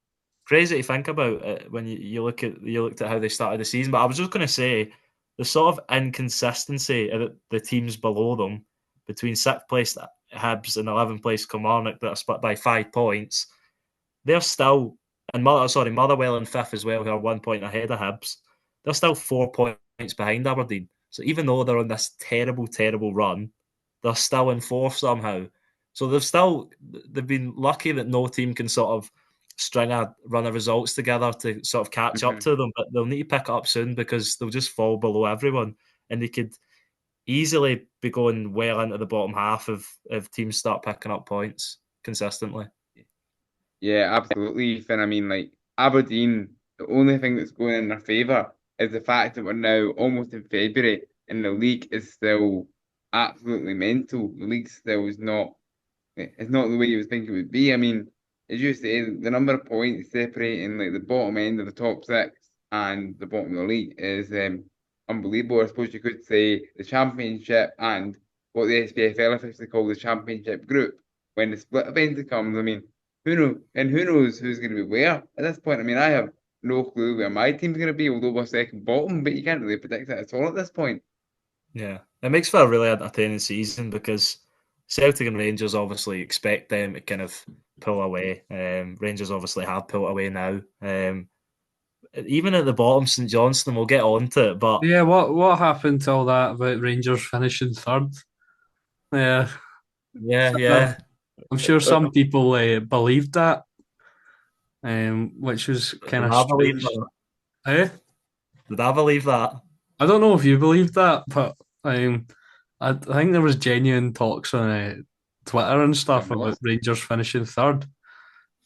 crazy to think about it when you looked at how they started the season. But I was just going to say the sort of inconsistency of the teams below them between sixth place Hibs and 11th place Kilmarnock that are split by 5 points. They're still and Motherwell in fifth as well, who are 1 point ahead of Hibs. They're still 4 points behind Aberdeen. So even though they're on this terrible, terrible run, they're still in fourth somehow. So they've been lucky that no team can sort of string a run of results together to sort of catch up Mhm. to them. But they'll need to pick it up soon because they'll just fall below everyone, and they could easily be going well into the bottom half if teams start picking up points consistently. Yeah, absolutely, Ethan. I mean, like Aberdeen, the only thing that's going in their favour is the fact that we're now almost in February and the league is still absolutely mental. The league still is not, it's not the way you would think it would be. I mean, as you say, the number of points separating like the bottom end of the top six and the bottom of the league is unbelievable. I suppose you could say the championship and what the SPFL officially call the championship group when the split eventually comes. I mean, who knows who's going to be where at this point? I mean, I have no clue where my team's going to be, although we're second bottom, but you can't really predict it at all at this point. Yeah, it makes for a really entertaining season because Celtic and Rangers obviously expect them to kind of pull away. Rangers obviously have pulled away now. Even at the bottom, St Johnstone, we'll get on to it, but Yeah, what happened to all that about Rangers finishing third? Yeah, uh, yeah. I'm sure Uh, some people believed that, which was kind Did of I believe strange. that? Eh? Did I believe that? I don't know if you believed that, but I think there was genuine talks on Twitter and there stuff about was. Rangers finishing third.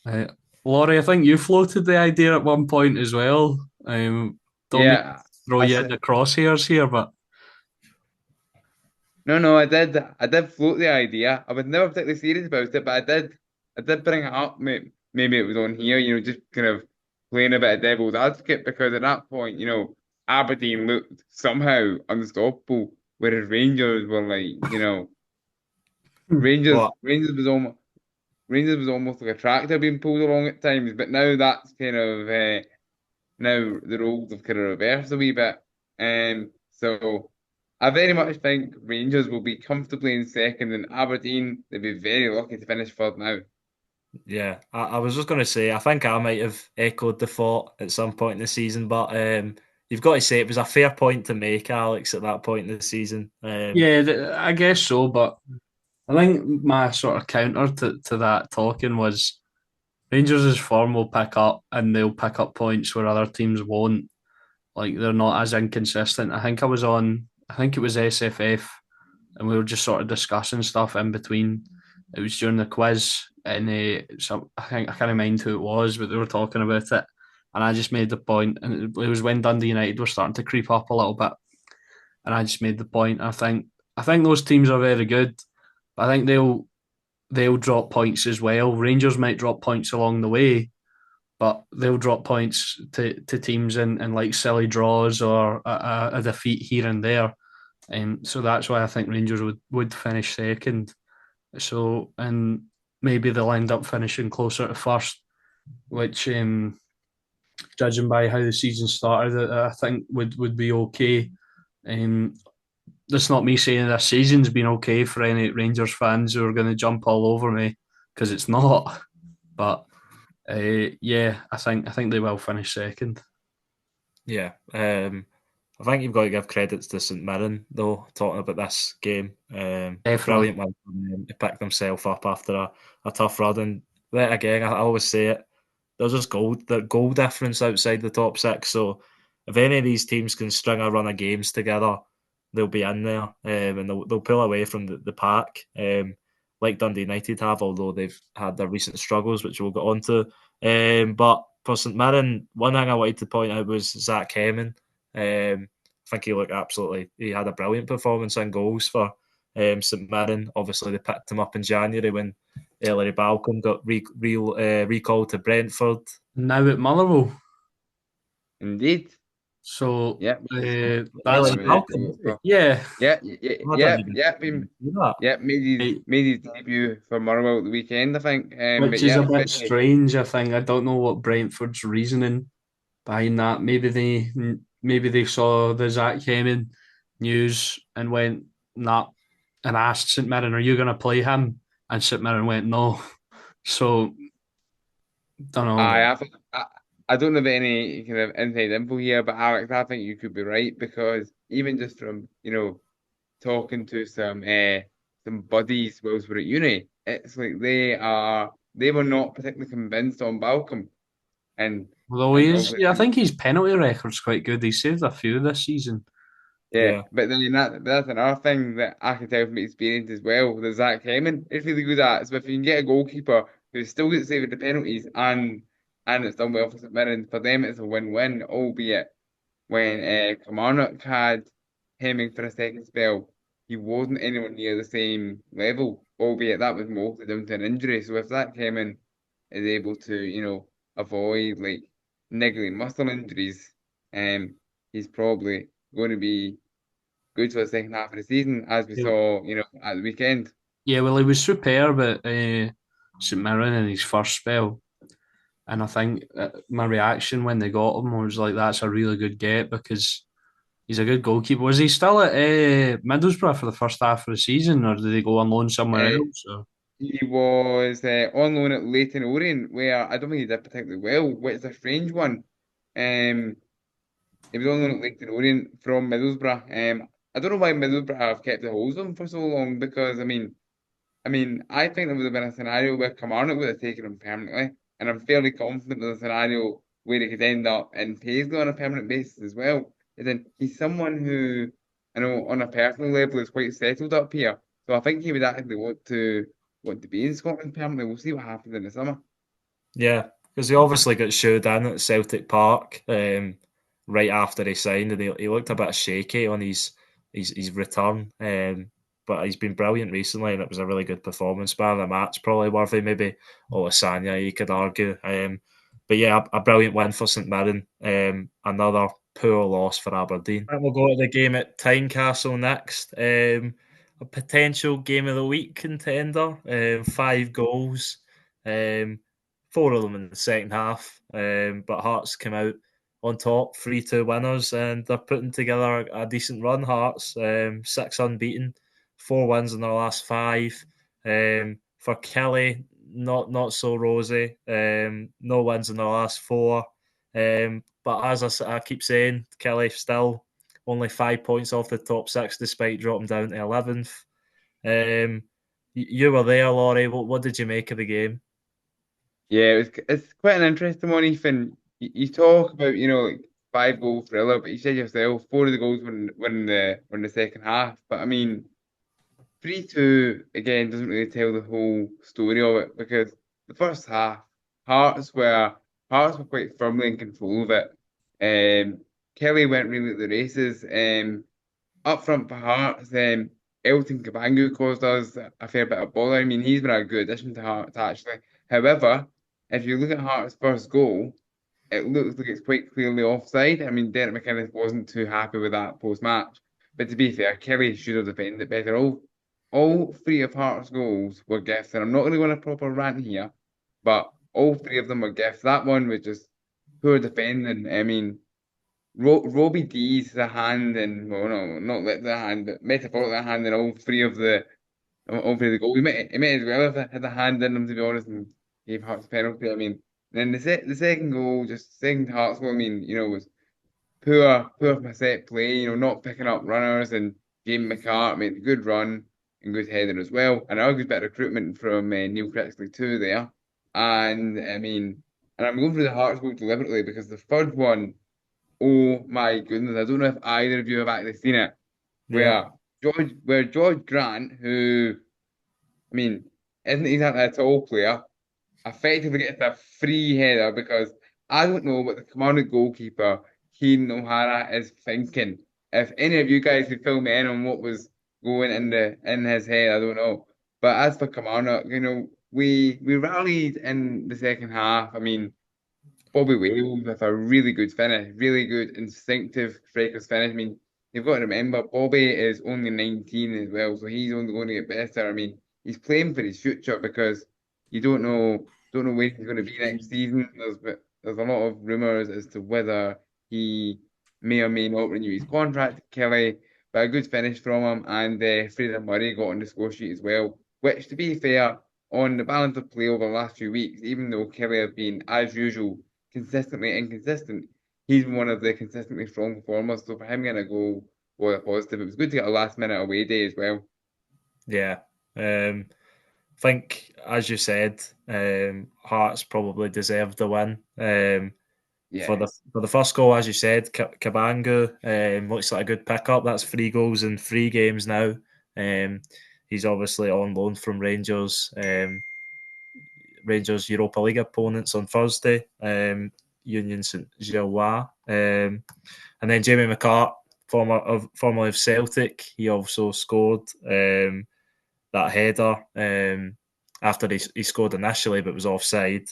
Uh, Laurie, I think you floated the idea at one point as well. Don't make Yeah, throw you in the crosshairs here, but No, I did float the idea. I was never particularly serious about it, but I did bring it up. Maybe it was on here, just kind of playing a bit of devil's advocate because at that point, Aberdeen looked somehow unstoppable, whereas Rangers were like, What? Rangers was almost like a tractor being pulled along at times. But now that's kind of now the roles have kind of reversed a wee bit. So I very much think Rangers will be comfortably in second, and Aberdeen they'll be very lucky to finish third now. Yeah, I was just going to say, I think I might have echoed the thought at some point in the season, but you've got to say it was a fair point to make, Alex, at that point in the season. yeah, I guess so. But I think my sort of counter to that talking was Rangers' form will pick up and they'll pick up points where other teams won't. Like they're not as inconsistent. I think it was SFF, and we were just sort of discussing stuff in between. It was during the quiz, and I can't remind who it was, but they were talking about it, and I just made the point, and it was when Dundee United were starting to creep up a little bit, and I just made the point. I think those teams are very good, but I think they'll drop points as well. Rangers might drop points along the way, but they'll drop points to teams in like silly draws or a defeat here and there. And so that's why I think Rangers would finish second. So, and maybe they'll end up finishing closer to first, which, judging by how the season started, I think would be okay. Um, that's not me saying this season's been okay for any Rangers fans who are going to jump all over me because it's not. But yeah, I think they will finish second. Yeah, I think you've got to give credits to St Mirren, though, talking about this game. Definitely. Brilliant one. He picked himself up after a tough run. And yet again, I always say it, there's just the goal difference outside the top six. So if any of these teams can string a run of games together, they'll be in there and they'll pull away from the pack, like Dundee United have, although they've had their recent struggles, which we'll get on to. But for St Mirren, one thing I wanted to point out was Zach Hemming. I think he had a brilliant performance in goals for St Mirren. Obviously, they picked him up in January when Ellery Balcom got recalled to Brentford. Now at Motherwell. Indeed. So Yeah. that's Ellery Balcom, yeah. Made his debut for Motherwell at the weekend, I think. Which is a bit strange. I think I don't know what Brentford's reasoning behind that. Maybe they saw the Zach Hemming news and went nah, and asked St Mirren, "Are you going to play him?" And St Mirren went no. So don't know. I don't have any kind of inside info here, but Alex, I think you could be right because even just from talking to some buddies whilst we're at uni, it's like they were not particularly convinced on Balcom, and Although I think his penalty record's quite good. He saved a few this season. yeah, but then that's another thing that I can tell from experience as well. The Zach Hemming is really good at. So if you can get a goalkeeper who's still good at saving the penalties and it's done well for St Mirren, for them it's a win-win. Albeit when Kilmarnock had Hemming for a second spell, he wasn't anywhere near the same level. Albeit that was mostly down to an injury. So if Zach Hemming is able to avoid like niggling muscle injuries, he's probably going to be good for the second half of the season, as we saw, at the weekend. Yeah, well, he was superb at St Mirren in his first spell, and I think my reaction when they got him was like, "That's a really good get," because he's a good goalkeeper. Was he still at Middlesbrough for the first half of the season, or did he go on loan somewhere Uh, else? Or? he was on loan at Leyton Orient, where I don't think he did particularly well, which is a strange one. Um, he was on loan at Leyton Orient from Middlesbrough. I don't know why Middlesbrough have kept the hold of him for so long because I think there would have been a scenario where Kilmarnock would have taken him permanently, and I'm fairly confident there's a scenario where he could end up in Paisley on a permanent basis as well. And then he's someone who I know on a personal level is quite settled up here, so I think he would actually want to be in Scotland permanently. We'll see what happens in the summer. Yeah, because he obviously got showed in at Celtic Park. right after he signed, and he looked a bit shaky on his return. But he's been brilliant recently, and it was a really good performance by the match. Probably worthy, maybe Olasanya, you could argue. But yeah, a brilliant win for St Mirren. Another poor loss for Aberdeen. And we'll go to the game at Tynecastle next. A potential game of the week contender. 5 goals, 4 of them in the second half. But Hearts came out on top, 3-2 winners, and they're putting together a decent run. Hearts, 6 unbeaten, 4 wins in their last 5. For Kelly, not so rosy. No wins in the last 4. But as I keep saying, Kelly still only 5 points off the top 6, despite dropping down to 11th. You were there, Laurie. What did you make of the game? Yeah, it's quite an interesting one, Ethan. You talk about, like 5 goal thriller, but you said yourself 4 of the goals were in the second half. But I mean, 3-2 again doesn't really tell the whole story of it, because the first half, Hearts were Hearts were quite firmly in control of it. Kelly went really at the races. Up front for Hearts, Elton Kabangu caused us a fair bit of bother. I mean, he's been a good addition to Hearts, actually. However, if you look at Hearts' first goal, it looks like it's quite clearly offside. I mean, Derek McInnes wasn't too happy with that post-match. But to be fair, Kelly should have defended it better. All 3 of Hearts' goals were gifts, and I'm not going to go on a proper rant here, but all 3 of them were gifts. That one was just poor defending. I mean, Robbie D's the hand, and well, no, not like the hand, but metaphorically the hand in all 3 of the goals. He may as well have had the hand in them, to be honest, and gave Hearts a penalty. I mean, then the second goal, just second Hearts goal, I mean, was poor from a set play, not picking up runners, and Jamie McCart made a good run and good header as well. And a good bit of recruitment from Neil Critchley too there. And I mean, and I'm going through the Hearts goal deliberately because the third one, oh my goodness, I don't know if either of you have actually seen it, Yeah. where George Grant, who, I mean, isn't exactly a tall player, effectively gets a free header, because I don't know what the commanding goalkeeper, Keen O'Hara, is thinking. If any of you guys could fill me in on what was going in his head, I don't know. But as for Commander, we rallied in the second half. I mean, Bobby Wales with a really good finish, really good instinctive striker's finish. I mean, you've got to remember Bobby is only 19 as well, so he's only going to get better. I mean, he's playing for his future, because you don't know where he's going to be next season. There's a lot of rumours as to whether he may or may not renew his contract, Kelly. But a good finish from him, and Fraser Murray got on the score sheet as well. Which, to be fair, on the balance of play over the last few weeks, even though Kelly have been, as usual, consistently inconsistent, he's one of the consistently strong performers. So for him getting a goal was a positive. It was good to get a last minute away day as well. Yeah. I think, as you said, Hearts probably deserved the win. Yeah. For the first goal, as you said, Kabangu looks like a good pickup. That's 3 goals in 3 games now. He's obviously on loan from Rangers. Rangers Europa League opponents on Thursday, Union St Gilloise. And then Jamie McCart, formerly of Celtic, he also scored that header after he scored initially, but was offside.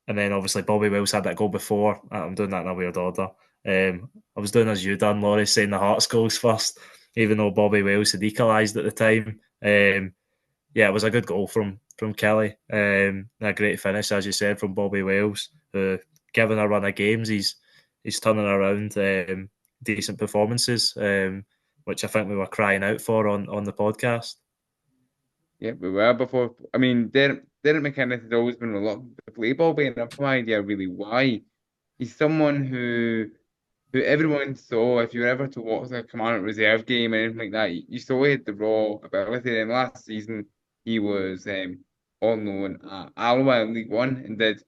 And then obviously Bobby Wales had that goal before. I'm doing that in a weird order. I was doing as you done, Laurie, saying the Hearts goals first, even though Bobby Wales had equalised at the time. Yeah, it was a good goal from Kelly. A great finish, as you said, from Bobby Wales, who, given a run of games, he's turning around decent performances, which I think we were crying out for on the podcast. Yeah, we were before. I mean, Derek McInnes has always been reluctant to play Bobby, and I have no idea really why. He's someone who everyone saw, if you were ever to watch a Commandant Reserve game or anything like that, you saw he had the raw ability. And last season, he was on loan at Alloa in League One and did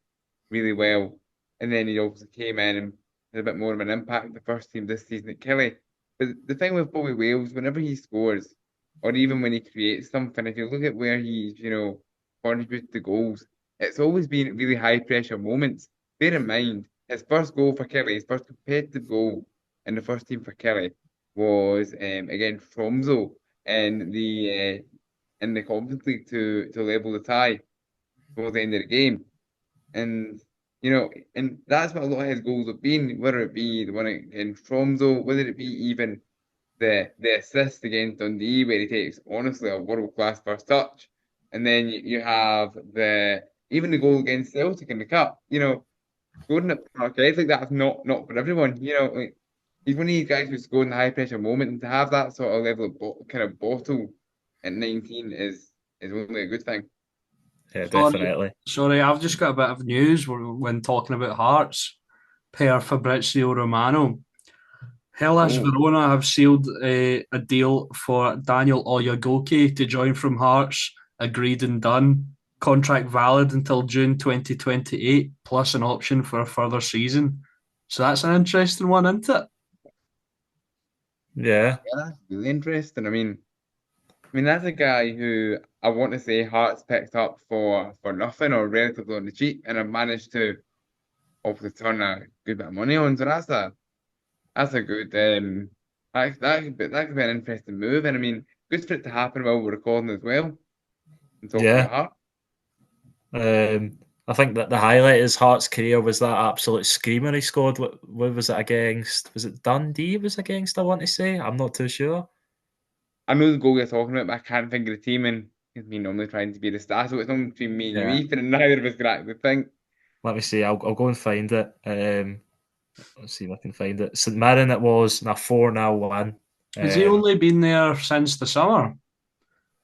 really well. And then he obviously came in and had a bit more of an impact the first team this season at Kelly. But the thing with Bobby Wales, whenever he scores, or even when he creates something, if you look at where he's, contributed to goals, it's always been really high pressure moments. Bear in mind, his first goal for Kelly, his first competitive goal in the first team for Kelly was against Tromso in the Conference League to level the tie before the end of the game. And and that's what a lot of his goals have been, whether it be the one against Tromso, whether it be even the assist against Dundee where he takes honestly a world class first touch. And then you have the even the goal against Celtic in the cup, scoring at Parkhead like that's not for everyone. Like he's one of these guys who scored in a high pressure moment, and to have that sort of level of kind of bottle at 19 is only a good thing. Yeah, Sorry, definitely. sorry, I've just got a bit of news when talking about Hearts. Per Fabrizio Romano. Hellas Oh, Verona have sealed a deal for Daniel Oyagoki to join from Hearts. Agreed and done. Contract valid until June 2028, plus an option for a further season. So that's an interesting one, isn't it? Yeah, yeah, that's really interesting. I mean that's a guy who I want to say Hearts picked up for nothing or relatively on the cheap, and have managed to hopefully turn a good bit of money on. So that's a good that could be an interesting move, and I mean good for it to happen while we're recording as well and talking yeah. about Hearts. I think that the highlight of his Hearts career was that absolute screamer he scored. What was it against? Was it Dundee? It was against. I want to say. I'm not too sure. I know the goal you're talking about, but I can't think of the team, and it's me normally trying to be the star, so it's not between me and you, Yeah. Ethan, and neither of us can actually think. Let me see. I'll go and find it. Let's see if I can find it. St Mirren it was, and a 4-0 win. Has he Um, only been there since the summer?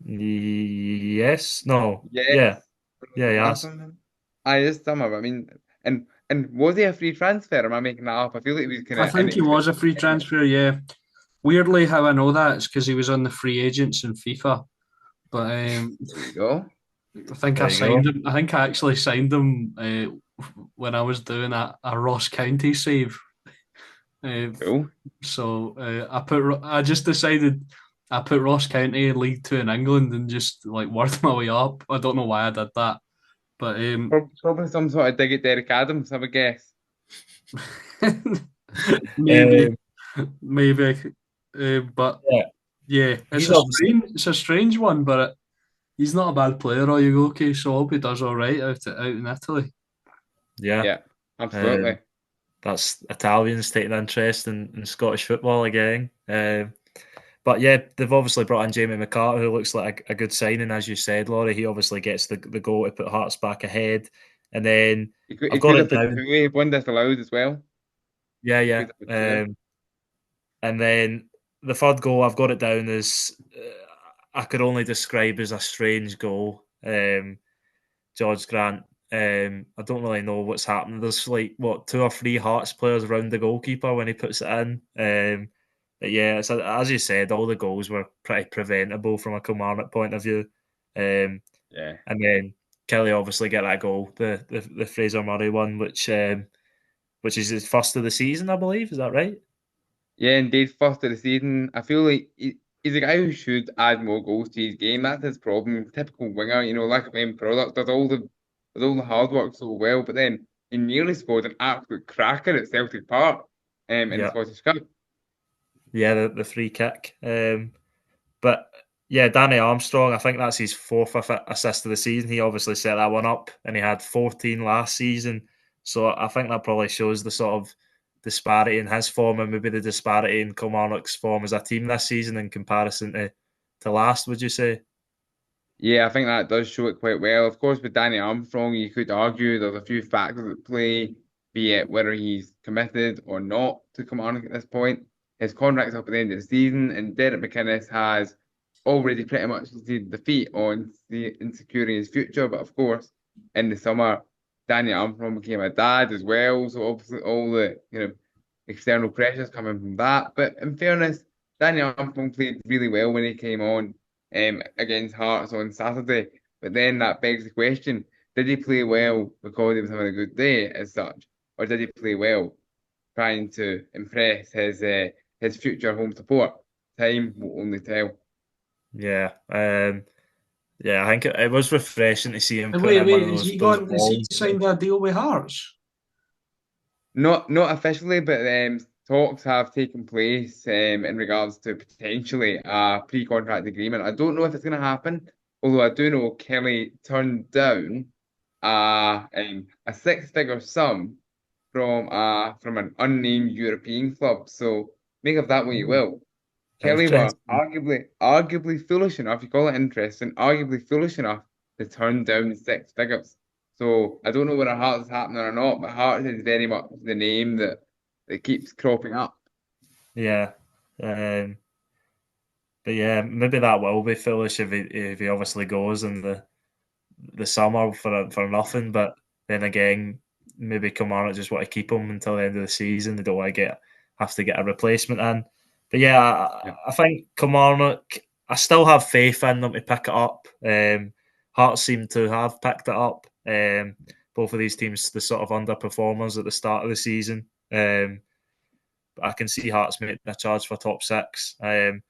yes. No. Yeah. Yes. Yeah. Yes. I just summer. I mean, and was he a free transfer? Am I making that up? I feel like he was kind I of think he was a free transfer, yeah. Weirdly, how I know that is because he was on the free agents in FIFA. But There you go. I think I There you signed go. him. I think I actually signed him when I was doing a Ross County save. Uh, Cool. I just decided I put Ross County League Two in England and just like worked my way up. I don't know why I did that, but Probably some sort of dig at Derek Adams, I would guess. maybe, Um, maybe. But yeah. yeah, He's obviously. it's a strange one, but he's not a bad player. Oyugoki, so I hope he does all right out in Italy. Yeah. Yeah, Um, absolutely. that's Italians taking interest in Scottish football again. But yeah, they've obviously brought in Jamie McCarter, who looks like a good signing, as you said, Laurie. He obviously gets the goal to put Hearts back ahead. And then He I've got could have it put down. two if one disallowed as well. Yeah, He yeah. could have put two in. And then the third goal, I've got it down as I could only describe as a strange goal. George Grant. I don't really know what's happening. There's like what 2 or 3 Hearts players around the goalkeeper when he puts it in. But yeah, so as you said, all the goals were pretty preventable from a Kilmarnock point of view. Um, Yeah. and then Kelly obviously get that goal, the Fraser Murray one, which is his first of the season, I believe. Is that right? Yeah, indeed, first of the season. I feel like he's a guy who should add more goals to his game. That's his problem. Typical winger, lack of end product, does all the hard work so well, but then he nearly scored an absolute cracker at Celtic Park, in the Yeah, Scottish Cup. yeah, the free kick. But yeah, Danny Armstrong, I think that's his fourth assist of the season. He obviously set that one up, and he had 14 last season. So I think that probably shows the sort of disparity in his form and maybe the disparity in Kilmarnock's form as a team this season in comparison to last, would you say? Yeah, I think that does show it quite well. Of course, with Danny Armstrong, you could argue there's a few factors at play, be it whether he's committed or not to Kilmarnock at this point. His contract's up at the end of the season, and Derek McInnes has already pretty much conceded defeat on in securing his future. But of course, in the summer, Danny Armstrong became a dad as well, so obviously all the external pressures coming from that. But in fairness, Danny Armstrong played really well when he came on against Hearts on Saturday. But then that begs the question, did he play well because he was having a good day as such? Or did he play well trying to impress his future home support? Time will only tell. Yeah. Yeah, I think it was refreshing to see him And putting in one of wait, those has he goals. signed a deal with Hearts? Not officially, but talks have taken place in regards to potentially a pre-contract agreement. I don't know if it's going to happen, although I do know Kelly turned down a six-figure sum from an unnamed European club. So make of that what you will. Kelly were Interesting. arguably foolish enough, you call it interesting, arguably foolish enough to turn down six figures. So I don't know whether Hearts is happening or not, but Hearts is very much the name that keeps cropping up. Yeah. Um, but yeah, maybe that will be foolish if he obviously goes in the summer for nothing. But then again, maybe Kilmarnock just want to keep him until the end of the season. They don't want to have to get a replacement in. But yeah, Yeah. I think Kilmarnock. I still have faith in them to pick it up. Hearts seem to have picked it up. Both of these teams, the sort of underperformers at the start of the season. But I can see Hearts making a charge for top six. And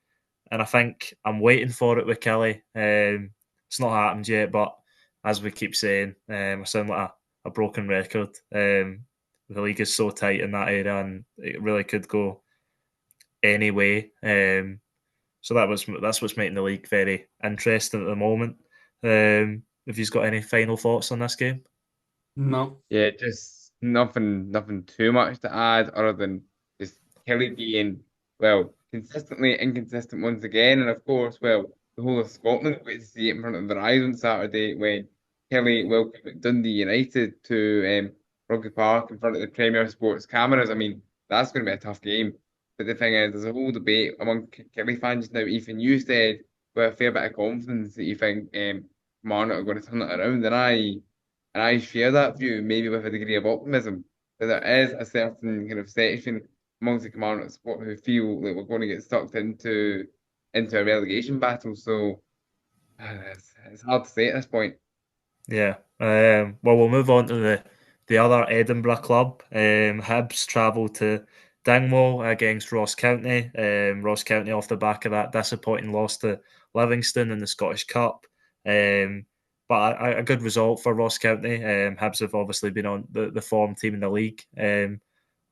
I think I'm waiting for it with Kelly. It's not happened yet, but as we keep saying, I sound like a broken record. The league is so tight in that area, and it really could go any way. So that's what's making the league very interesting at the moment. If you've got any final thoughts on this game? No. Yeah, just nothing too much to add other than just Kelly being, well, consistently inconsistent once again. And of course, well, the whole of Scotland wait to see it in front of their eyes on Saturday when Kelly welcomed Dundee United to Rugby Park in front of the Premier Sports cameras. I mean, that's going to be a tough game. But the thing is, there's a whole debate among Kelly fans now. Ethan, you said with a fair bit of confidence that you think Marnock are going to turn it around, and I share that view, maybe with a degree of optimism, but there is a certain kind of section amongst the Commanders support who feel like we're going to get sucked into a relegation battle. So it's hard to say at this point. Yeah. Well, we'll move on to the other Edinburgh club. Hibs travel to Dingwall against Ross County. Ross County off the back of that disappointing loss to Livingston in the Scottish Cup. But a good result for Ross County. Hibs have obviously been on the form team in the league,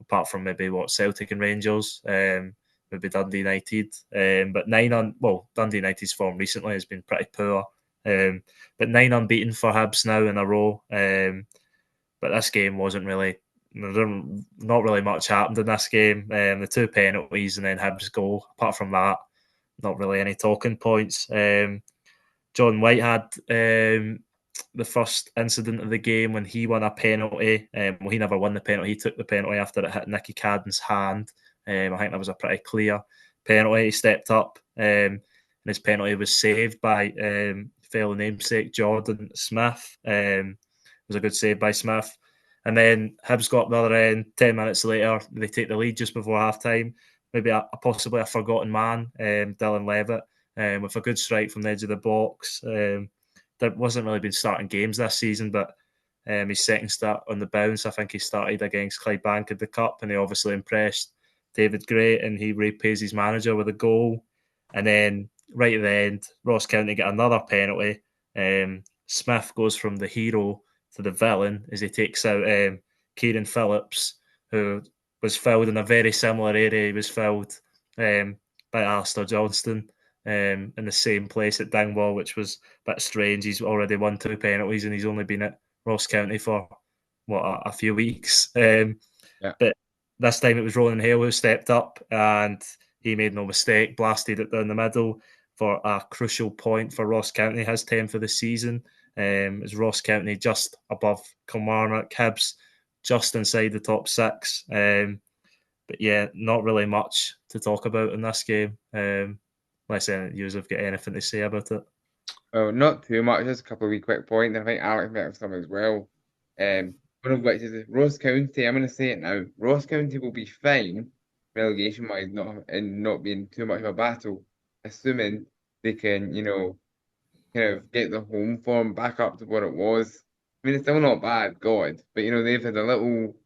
apart from maybe Celtic and Rangers, maybe Dundee United. But Dundee United's form recently has been pretty poor. But 9 unbeaten for Hibs now in a row. But this game wasn't really, not really much happened in this game. The two penalties and then Hibs goal. Apart from that, not really any talking points. John White had the first incident of the game when he won a penalty. Well, he never won the penalty. He took the penalty after it hit Nicky Cadden's hand. I think that was a pretty clear penalty. He stepped up, and his penalty was saved by fellow namesake Jordan Smith. It was a good save by Smith. And then Hibs got the other end. 10 minutes later, they take the lead just before half time. Maybe possibly a forgotten man, Dylan Levitt, with a good strike from the edge of the box. There wasn't really been starting games this season, but his second start on the bounce, I think he started against Clydebank in the Cup, and he obviously impressed David Gray, and he repays his manager with a goal. And then right at the end, Ross County get another penalty. Smith goes from the hero to the villain as he takes out Kieran Phillips, who was fouled in a very similar area. He was fouled by Alistair Johnston in the same place at Dingwall, which was a bit strange. He's already won 2 penalties and he's only been at Ross County for a few weeks. Yeah. But this time it was Ronan Hale who stepped up and he made no mistake, blasted it down the middle for a crucial point for Ross County, his 10th for the season. Is Ross County just above Kilmarnock, Hibs just inside the top six. But yeah, not really much to talk about in this game. Unless you have got anything to say about it. Well, not too much, just a couple of wee quick points. I think Alex might have some as well. One of which is Ross County. I'm going to say it now. Ross County will be fine, relegation wise, not being too much of a battle, assuming they can, kind of get the home form back up to what it was. I mean, it's still not bad, God, but they've had a little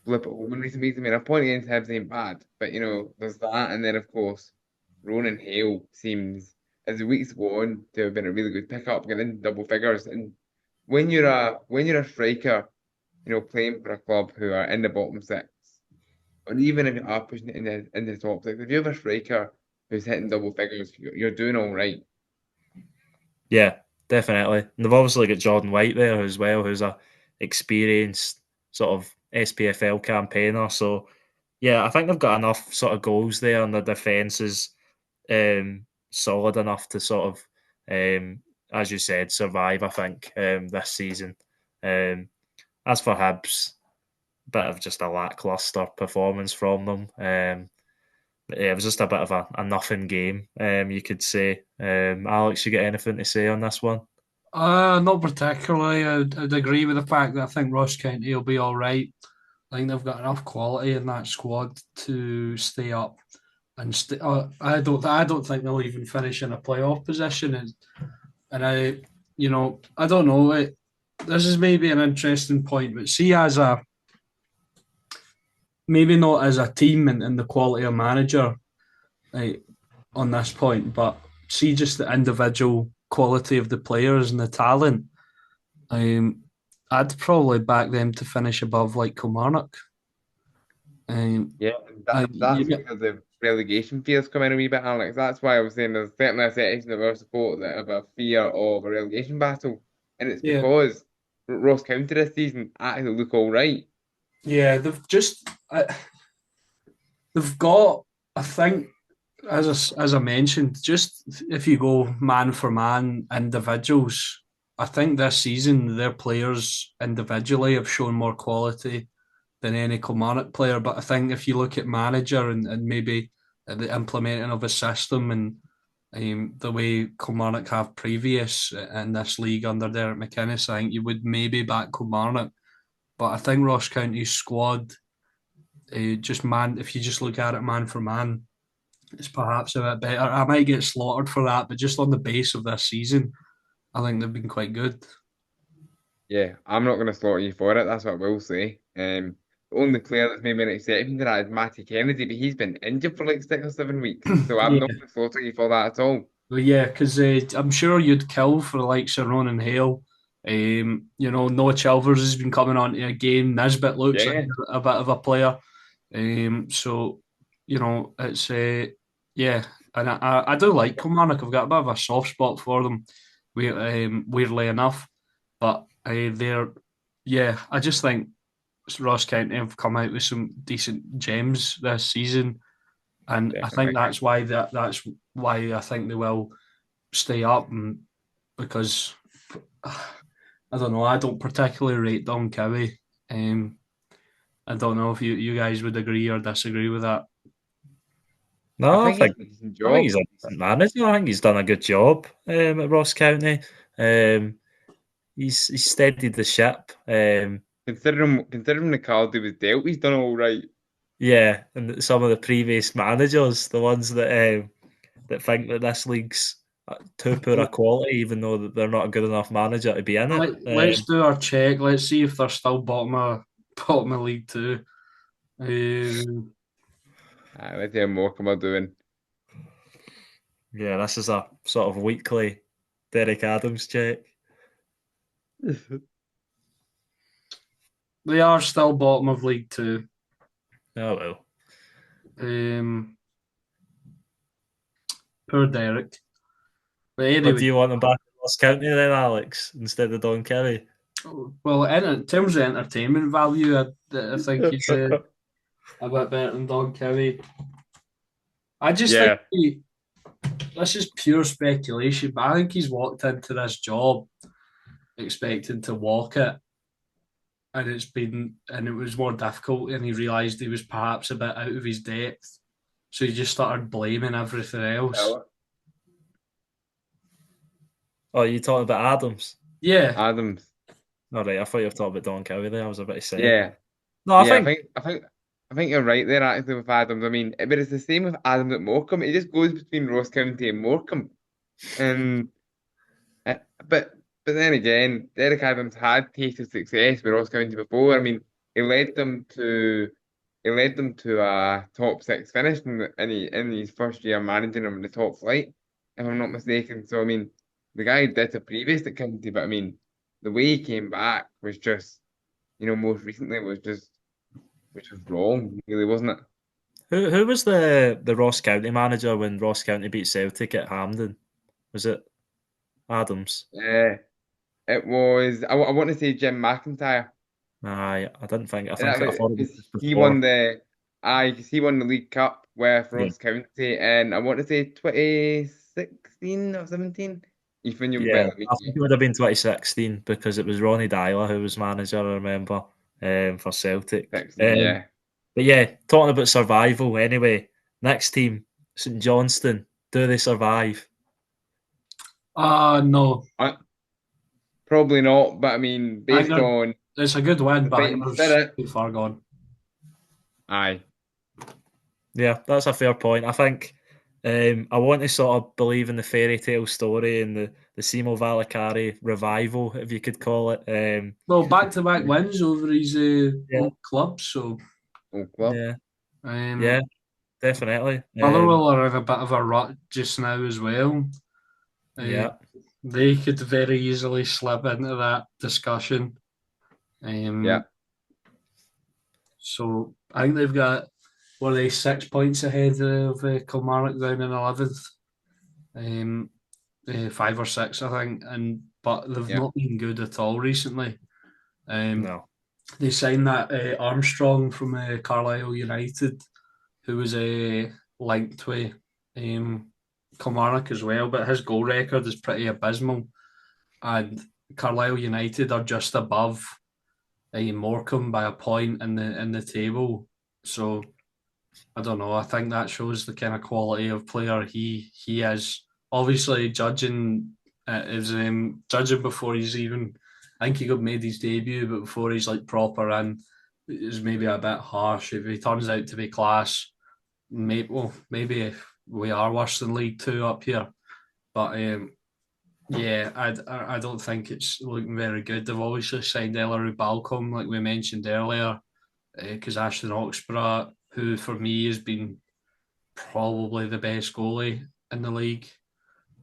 blip at home in recent weeks. I mean, a point against Hibs ain't bad, but there's that, and then of course, Ronan Hale seems, as the weeks go on, to have been a really good pickup, getting into double figures. And when you're a striker playing for a club who are in the bottom six, or even if you are pushing it in the top six, if you have a striker who's hitting double figures, you're doing all right. Yeah, definitely. And they've obviously got Jordan White there as well, who's a experienced sort of SPFL campaigner. So yeah, I think they've got enough sort of goals there, and the defence is solid enough to sort of, as you said, survive. I think this season. Um, as for Hibs, bit of just a lackluster performance from them. But yeah, it was just a bit of a nothing game, you could say. Alex, you got anything to say on this one? Not particularly. I'd agree with the fact that I think Ross County will be all right. I think they've got enough quality in that squad to stay up, and I don't think they'll even finish in a playoff position. And I don't know. This is maybe an interesting point, but see, as a maybe not as a team and the quality of manager, like, on this point, but see just the individual quality of the players and the talent. Um, I'd probably back them to finish above like Kilmarnock. Yeah, I, that's because the relegation fears come in a wee bit, Alex. That's why I was saying there's certainly a section of our support that have a fear of a relegation battle, and it's yeah, because Ross County this season actually look all right. yeah, they've got. I think as I mentioned, just if you go man for man individuals, I think this season their players individually have shown more quality than any Kilmarnock player. But I think if you look at manager and maybe the implementing of a system and the way Kilmarnock have previous in this league under Derek McInnes, I think you would maybe back Kilmarnock. But I think Ross County's squad, just man, if you just look at it man for man, it's perhaps a bit better. I might get slaughtered for that, but just on the base of this season, I think they've been quite good. Yeah, I'm not going to slaughter you for it. That's what I will say. The only player that's maybe an exception to that is Matty Kennedy, but he's been injured for like 6 or 7 weeks, so I'm not Yeah, going to slaughter you for that at all. well, yeah, because I'm sure you'd kill for the likes of Ronan Hale. Noah Chilvers has been coming on to a game. Nisbet looks like Yeah, a bit of a player. So it's yeah, and I do like Kilmarnock. I've got a bit of a soft spot for them, weirdly enough. But they're yeah, I just think Ross County have come out with some decent gems this season, and I think definitely. that's why I think they will stay up, and because I don't know, I don't particularly rate Don Cowie. I don't know if you guys would agree or disagree with that. I No, think he's done a decent I think job. he's a decent manager. I think he's done a good job at Ross County. Um, he's steadied the ship. Considering the card he was dealt, he's done all right. Yeah, and some of the previous managers, the ones that think that this league's too poor a quality, even though that they're not a good enough manager to be in it. Let's do our check. Let's see if they're still bottom of League Two. Um, Let's hear more come on doing. Yeah, this is a sort of weekly Derek Adams check. they are still bottom of League Two. Oh well. Um, Poor Derek. But But do anyway, you want them back in Ross County then, Alex, instead of Don Kerry? well, in terms of entertainment value, I think he's a bit better than Don Cowie. I just think Yeah. this is pure speculation, but I think he's walked into this job expecting to walk it, and it was more difficult, and he realised he was perhaps a bit out of his depth, so he just started blaming everything else. Oh, you talking about Adams? Yeah, Adams. All right, I thought you were talking about Don Kerry there. I was about to say. Yeah. No, I Yeah, I think think I think I think you're right there actually with Adams. I mean, but it's the same with Adams at Morecambe. It just goes between Ross County and Morecambe. And uh, but but then again, Derek Adams had tasted success with Ross County before. I mean, he led them to he led them to a top six finish in his first year managing them in the top flight, if I'm not mistaken. So I mean, the guy did a previous at County, but I mean, the way he came back was just most recently was just wrong, really, wasn't it? Who was the Ross County manager when Ross County beat Celtic at Hampden? Was it Adams? Uh, it was I want to say Jim McIntyre. Aye, I didn't think. I thought it was Because just before. he won the League Cup with Yeah, Ross County, and I want to say 2016 or 17. Ethan, you'll be yeah. better than I me. think it would have been 2016 because it was Ronnie Dyler who was manager. I remember for Celtic. 16, yeah. But yeah, talking about survival. Anyway, next team, St Johnston. Do they survive? No, I, Probably not, but I mean, I think based on it's a good win, the but I think fighting there's spirit, too far gone. aye, Yeah, that's a fair point. I think I want to sort of believe in the fairy tale story and the Simo Valakari revival, if you could call it. Well, back-to-back wins over his Yeah, old club, so old club. yeah, um, yeah, definitely. Motherwell are in a bit of a rut just now as well. Uh, Yeah, they could very easily slip into that discussion. Yeah, Um, so I think they've got, what are they, 6 points ahead of Kilmarnock down in 11th. Um, 5 or 6, I think, but they've yeah, not been good at all recently. Um, no, they signed that Armstrong from Carlisle United, who was linked with um, Kilmarnock as well, but his goal record is pretty abysmal. And Carlisle United are just above Morecambe by a point in the table. So I don't know. I think that shows the kind of quality of player he is. Obviously, judging before he's even. I think he got made his debut, but before he's like proper in, is maybe a bit harsh. If he turns out to be class, maybe we are worse than League Two up here. But yeah, I don't think it's looking very good. They've obviously signed Ellery Balcom, like we mentioned earlier, because Ashton Oxborough, who for me has been probably the best goalie in the league.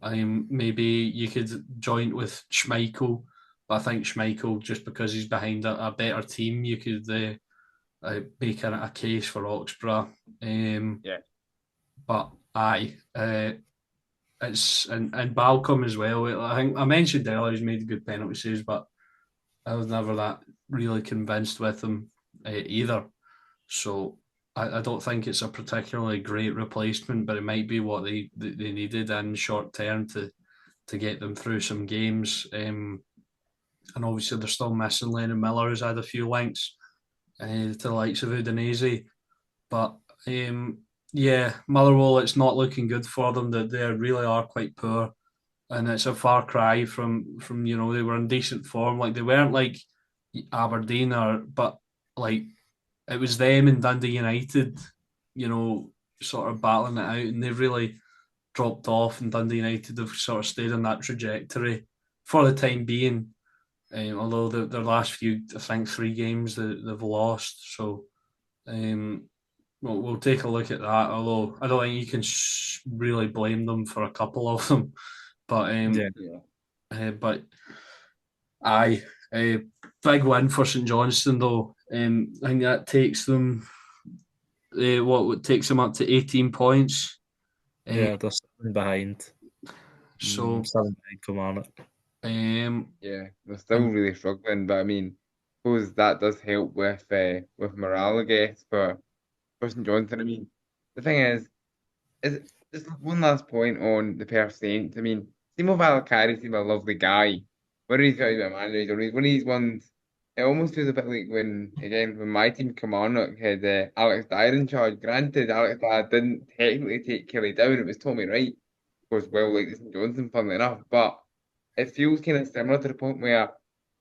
Maybe you could joint with Schmeichel, but I think Schmeichel, just because he's behind a better team, you could make a case for Oxborough. yeah. But aye, it's and Balcom as well. I think I mentioned earlier he's made good penalty saves, but I was never that really convinced with him either. So I don't think it's a particularly great replacement, but it might be what they needed in short term to get them through some games. And obviously they're still missing Lennon Miller, who's had a few links to the likes of Udinese. But yeah, Motherwell, it's not looking good for them. That they really are quite poor, and it's a far cry from they were in decent form. Like they weren't like Aberdeen but like it was them and Dundee United, you know, sort of battling it out, and they've really dropped off. And Dundee United have sort of stayed on that trajectory for the time being. Although their last few, I think, 3 games they've lost. So we'll take a look at that. Although I don't think you can really blame them for a couple of them. But yeah, Yeah. but aye, big win for St Johnstone though. I think that takes them what takes them up to 18 points. Uh, yeah. They're 7 behind. so 7 behind Kilmarnock. Yeah, they're still and really struggling, but I mean, suppose that does help with morale, I guess, for St Johnson. I mean, the thing is just one last point on the Perth Saints. I mean, Simo Valakari seemed a lovely guy. Whether he's got to be a manager or he's one of these ones, it almost feels a bit like when my team Kilmarnock had Alex Dyer in charge. Granted, Alex Dyer didn't technically take Kelly down, it was Tommy Wright, who was well like St Johnson, funnily enough, but it feels kind of similar to the point where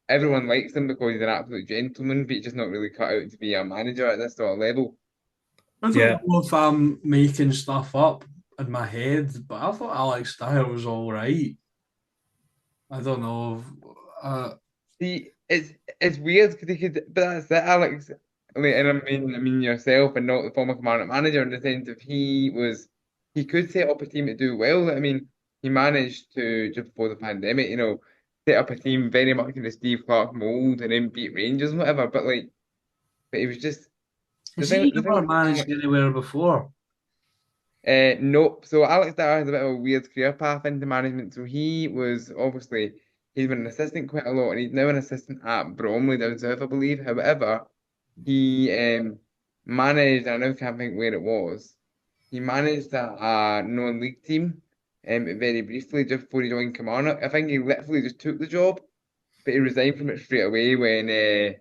everyone likes him because he's an absolute gentleman, but he's just not really cut out to be a manager at this sort of level. I don't Yeah, know if I'm making stuff up in my head, but I thought Alex Dyer was all right. I don't know. Uh, See, it's weird because he could, but that's it, Alex. Like, and I mean yourself, and not the former commandant manager. In the sense if he could set up a team to do well. I mean, he managed to just before the pandemic, set up a team very much in the Steve Clark mold and then beat Rangers and whatever. But like, but he was just Has he the thing ever with managed anywhere before? Nope. So Alex Dyer has a bit of a weird career path into management. So he was obviously he's been an assistant quite a lot, and he's now an assistant at Bromley down south, I believe. However, he managed. I now can't think where it was. He managed a non-league team, very briefly just before he joined Kilmarnock. I think he literally just took the job, but he resigned from it straight away when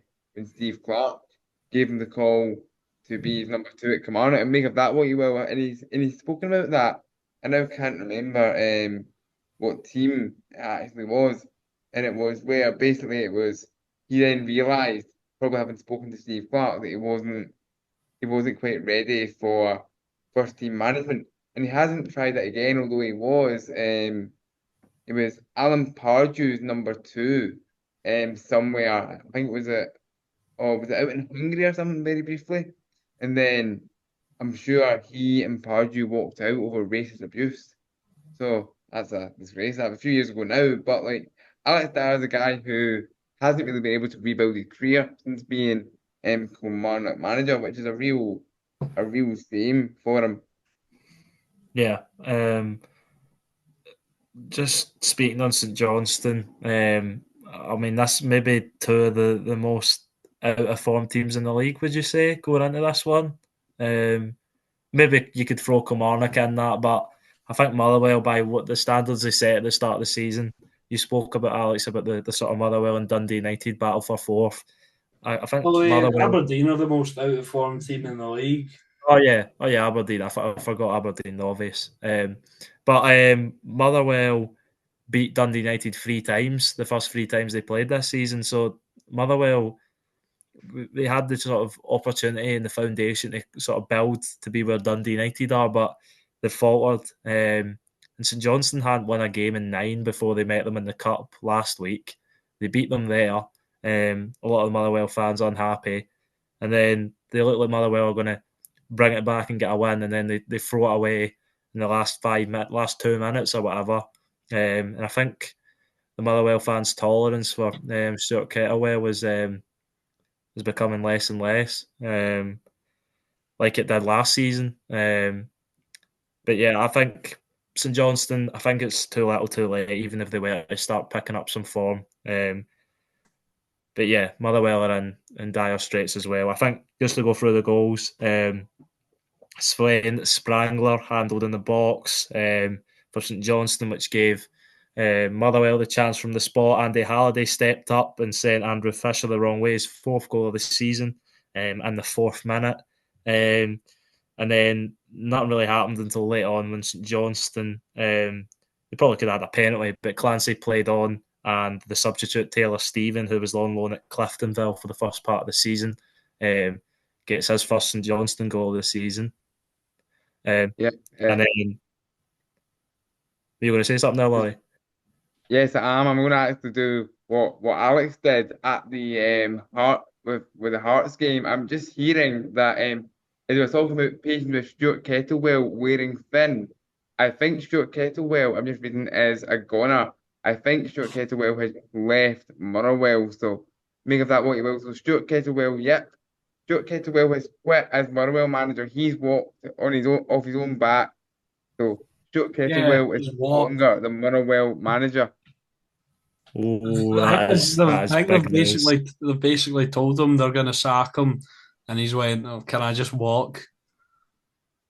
Steve Clark gave him the call to be his number two at Kilmarnock, and make of that what you will. And he's spoken about that. I now can't remember what team it actually was, and it was where basically it was he then realised, probably having spoken to Steve Clark, that he wasn't quite ready for first team management, and he hasn't tried it again. Although it was Alan Pardew's number two, somewhere. I think it was was it out in Hungary or something very briefly, and then I'm sure he and Pardew walked out over racist abuse. So that's a disgrace. That was a few years ago now, but like Alex Dyer is a guy who hasn't really been able to rebuild his career since being Kilmarnock manager, which is a real shame for him. Yeah. Just speaking on St Johnstone, I mean, that's maybe two of the most out of form teams in the league, would you say, going into this one? Maybe you could throw Kilmarnock in that, but I think Motherwell, by what the standards they set at the start of the season, you spoke about, Alex, about the sort of Motherwell and Dundee United battle for fourth. I think Well, Motherwell. Aberdeen are the most out of form team in the league. Oh yeah, Aberdeen. I forgot Aberdeen, the obvious. But Motherwell beat Dundee United 3 times, the first 3 times they played this season. So Motherwell, they had the sort of opportunity and the foundation to sort of build to be where Dundee United are, but they faltered. And St Johnstone hadn't won a game in 9 before they met them in the Cup last week. They beat them there. A lot of the Motherwell fans unhappy. And then they look like Motherwell are going to bring it back and get a win, and then they throw it away in the last 2 minutes or whatever. And I think the Motherwell fans' tolerance for Stuart Kettlewell was becoming less and less, like it did last season. But yeah, I think St Johnstone, I think it's too little too late, even if they were to start picking up some form. But yeah, Motherwell are in dire straits as well. I think just to go through the goals, Sven Sprangler handled in the box for St Johnstone, which gave Motherwell the chance from the spot. Andy Halliday stepped up and sent Andrew Fisher the wrong way, his fourth goal of the season in the 4th minute. And then nothing really happened until late on when St Johnstone, they probably could have had a penalty, but Clancy played on, and the substitute Taylor Stephen, who was on loan at Cliftonville for the first part of the season, gets his first St Johnstone goal of the season. Yeah. And then, were you going to say something there, Laurie? Yes, I am. I'm going to actually do what Alex did at the Heart with the Hearts game. I'm just hearing that as we were talking about patients with Stuart Kettlewell wearing thin, I think Stuart Kettlewell, I'm just reading, is a goner. I think Stuart Kettlewell has left Motherwell, so make of that what you will. So Stuart Kettlewell, yep. Stuart Kettlewell has quit as Motherwell manager. He's walked on his own off his own back. So Stuart Yeah, Kettlewell is he's no walked. longer the Motherwell manager. Oh, I that is think big news. they've basically told him they're going to sack him, and he's went, oh, "Can I just walk?"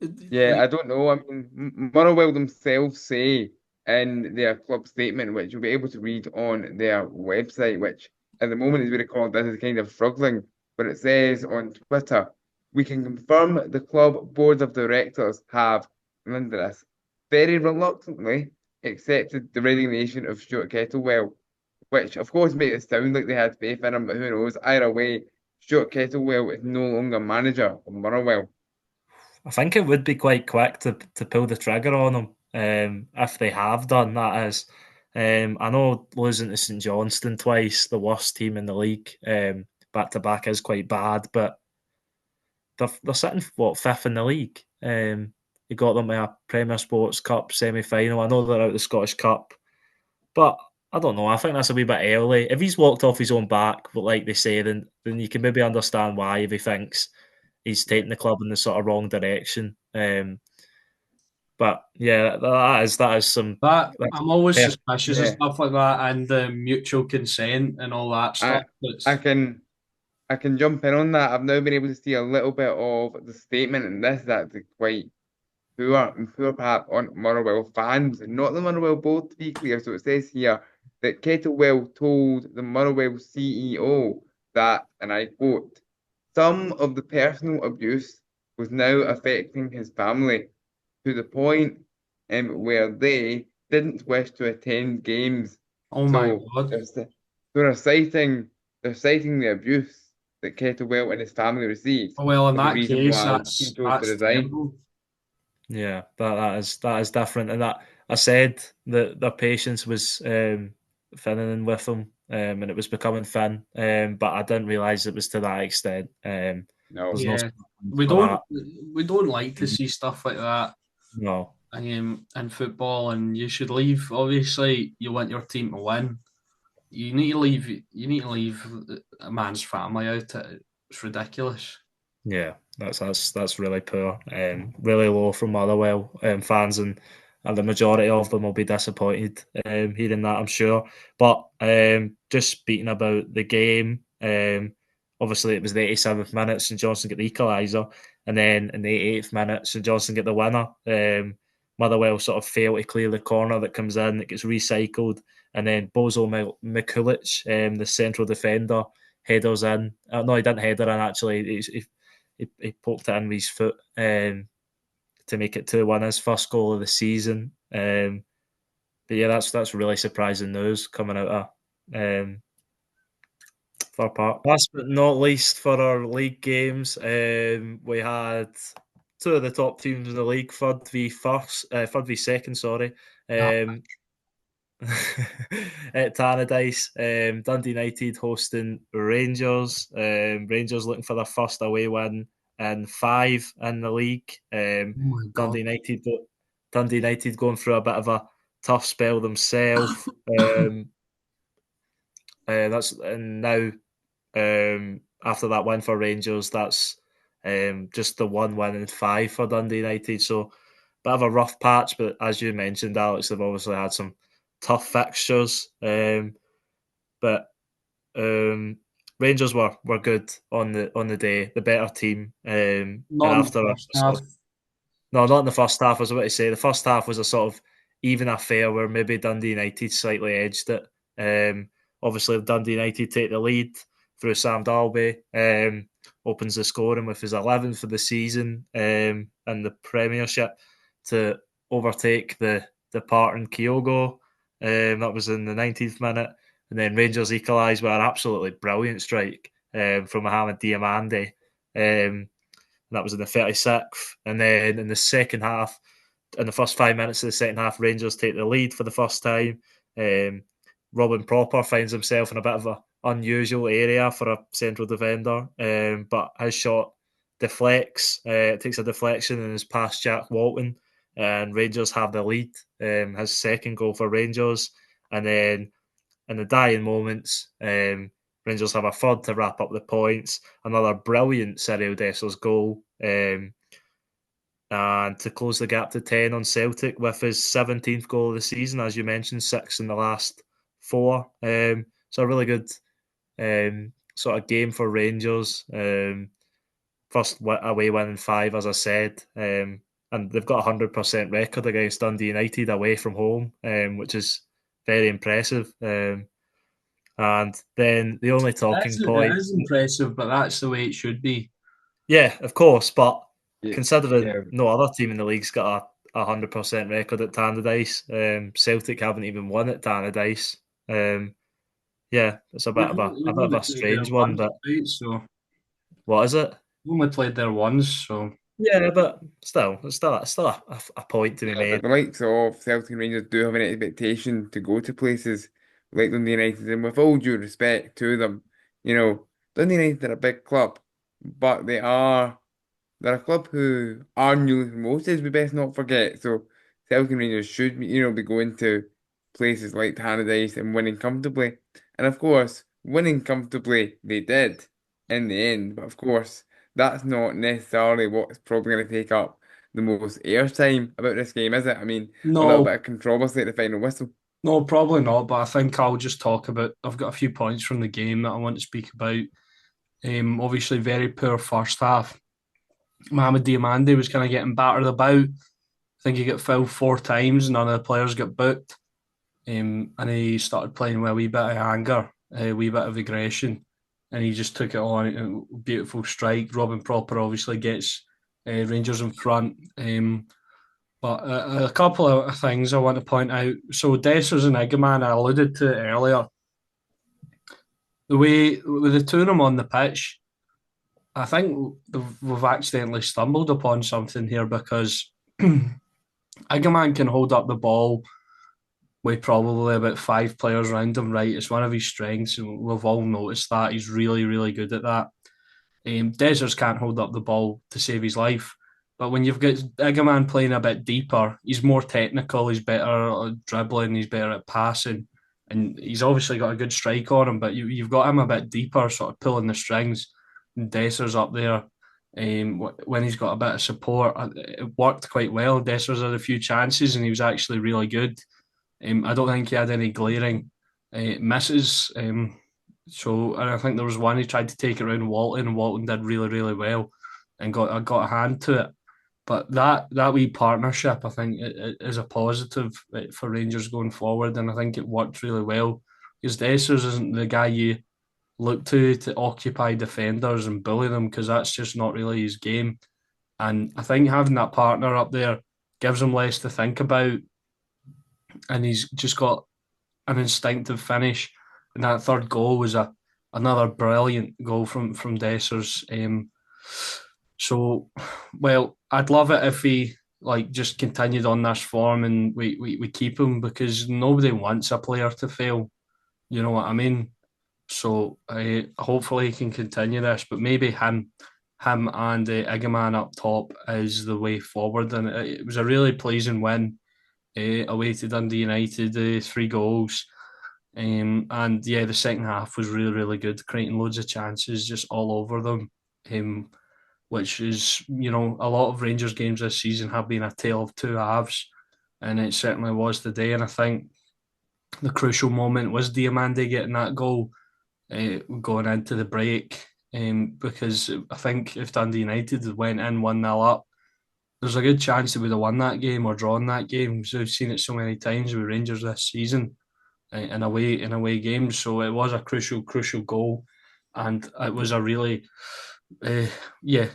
Yeah, Like, I don't know. I mean, Motherwell themselves say in their club statement, which you'll be able to read on their website, which at the moment, as we record this, is kind of struggling. But it says on Twitter, we can confirm the club board of directors have, remember this, very reluctantly accepted the resignation of Stuart Kettlewell, which of course makes it sound like they had faith in him, but who knows? Either way, Stuart Kettlewell is no longer manager of Motherwell. I think it would be quite quick to pull the trigger on them if they have done, that is. I know losing to St Johnstone twice, the worst team in the league, back to back is quite bad, but they're sitting, what, 5th in the league? You got them to a Premier Sports Cup semi final. I know they're out of the Scottish Cup, but I don't know. I think that's a wee bit early. If he's walked off his own back, but like they say, then you can maybe understand why if he thinks he's taking the club in the sort of wrong direction. But yeah, that is some. That That's, I'm always yeah, suspicious of Yeah, stuff like that and mutual consent and all that I stuff. I It's can I can jump in on that. I've now been able to see a little bit of the statement, and this is actually quite poor perhaps on Motherwell fans, and not the Motherwell board to be clear. So it says here that Kettlewell told the Motherwell CEO that, and I quote, some of the personal abuse was now affecting his family to the point where they didn't wish to attend games. oh my So God. they're citing the abuse that Kettlewell and his family received Well, in as the that reason case, why he that's chose to that's resign. terrible. yeah. That is different, and that I said that their patience was thinning with him, and it was becoming thin. But I didn't realise it was to that extent. No. There's no Yeah, we for don't that. we don't like to see stuff like that No. in football, and you should leave. Obviously, you want your team to win. You need to leave. You need to leave a man's family out. It's ridiculous. Yeah, that's really poor. Really low from Motherwell fans, and the majority of them will be disappointed hearing that, I'm sure. But just speaking about the game, obviously it was the 87th minute, St Johnstone get the equaliser, and then in the 88th minute, St Johnstone get the winner. Motherwell sort of fail to clear the corner that comes in, it gets recycled, and then Bozo Mikulic, the central defender, headers in. No, he didn't header in actually. He poked it in with his foot to make it 2-1, his first goal of the season. But yeah, that's really surprising news coming out of Fir Park. Last but not least, for our league games, we had two of the top teams in the league, third v second, sorry. Yeah. At Tannadice, Dundee United hosting Rangers. Rangers looking for their first away win in 5 in the league. Oh my God. Dundee United, Dundee United going through a bit of a tough spell themselves. That's and now after that win for Rangers, that's just the one win in 5 for Dundee United. So bit of a rough patch, but as you mentioned, Alex, they've obviously had some tough fixtures. But Rangers were good on the day, the better team. And Not in the after a first sort half. of no, not in the first half. I was about to say the first half was a sort of even affair where maybe Dundee United slightly edged it. Obviously, Dundee United take the lead through Sam Dalby. Opens the scoring with his 11th for the season in the Premiership to overtake the departing Kyogo. That was in the 19th minute. And then Rangers equalised with an absolutely brilliant strike from Mohamed Diamande. That was in the 36th. And then in the second half, in the first 5 minutes of the second half, Rangers take the lead for the first time. Robin Proper finds himself in a bit of an unusual area for a central defender, but his shot deflects. It takes a deflection and is past Jack Walton, and Rangers have the lead. His second goal for Rangers, and then in the dying moments, Rangers have a third to wrap up the points. Another brilliant Cyril Dessers goal. And to close the gap to 10 on Celtic with his 17th goal of the season, as you mentioned, 6 in the last 4. So a really good sort of game for Rangers. First away win in 5, as I said. And they've got a 100% record against Dundee United away from home, which is very impressive. And then the only talking It point, is impressive, but that's the way it should be. yeah, of course, but Yeah, considering yeah. no other team in the league's got a 100% record at Tannadice, Celtic haven't even won at Tannadice. Yeah, it's a bit of a We've bit of only a played there strange one, once, but right? So what is it? we only played there once, so Yeah, but still, it's still a point to be Yeah, made. the likes of Celtic and Rangers do have an expectation to go to places like Dundee United, and with all due respect to them, Dundee United are a big club, but they're a club who are newly promoted, we best not forget. So Celtic and Rangers should be going to places like Tannadice and winning comfortably. And of course, winning comfortably they did in the end. But of course, that's not necessarily what's probably going to take up the most airtime about this game, is it? I mean, a little bit No, of controversy at the final whistle. no, probably not. But I think I'll just talk about. I've got a few points from the game that I want to speak about. Obviously, very poor first half. Mohamed Diamande was kind of getting battered about. I think he got fouled 4 times. None of the players got booked. And he started playing with a wee bit of anger, a wee bit of aggression, and he just took it on. Beautiful strike. Robin Propper obviously gets Rangers in front. But a couple of things I want to point out. So Dessers and Igaman, I alluded to it earlier. The way with the two of them on the pitch, I think we've accidentally stumbled upon something here because Igaman can hold up the ball with probably about 5 players around him, right? It's one of his strengths, and we've all noticed that. He's really, really good at that. Dessers can't hold up the ball to save his life. But when you've got Igaman playing a bit deeper, he's more technical, he's better at dribbling, he's better at passing, and he's obviously got a good strike on him, but you've got him a bit deeper, sort of pulling the strings. And Dessers up there, when he's got a bit of support, it worked quite well. Dessers had a few chances, and he was actually really good. I don't think he had any glaring misses. And I think there was one he tried to take it around Walton, and Walton did really, really well and got a hand to it. But that wee partnership, I think, is a positive for Rangers going forward, and I think it worked really well because Dessers isn't the guy you look to occupy defenders and bully them, because that's just not really his game. And I think having that partner up there gives him less to think about, and he's just got an instinctive finish. And that third goal was another brilliant goal from Dessers. So, well, I'd love it if he just continued on this form and we keep him, because nobody wants a player to fail. You know what I mean? So hopefully he can continue this, but maybe him and Igaman up top is the way forward. And it was a really pleasing win away to Dundee United, 3 goals. And yeah, the second half was really, really good, creating loads of chances just all over them. Which is, a lot of Rangers games this season have been a tale of two halves, and it certainly was today. And I think the crucial moment was Diamande getting that goal going into the break, because I think if Dundee United went in 1-0 up, there's a good chance they would have won that game or drawn that game. So we've seen it so many times with Rangers this season in away games. So it was a crucial goal, and it was a really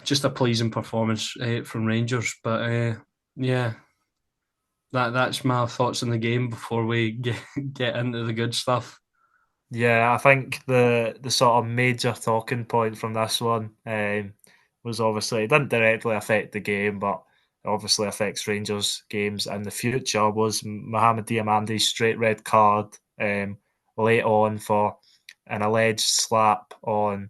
just a pleasing performance from Rangers. But yeah, that's my thoughts on the game before we get into the good stuff. Yeah, I think the sort of major talking point from this one was obviously it didn't directly affect the game, but it obviously affects Rangers games in the future. Was Mohamed Diamande's straight red card late on for an alleged slap on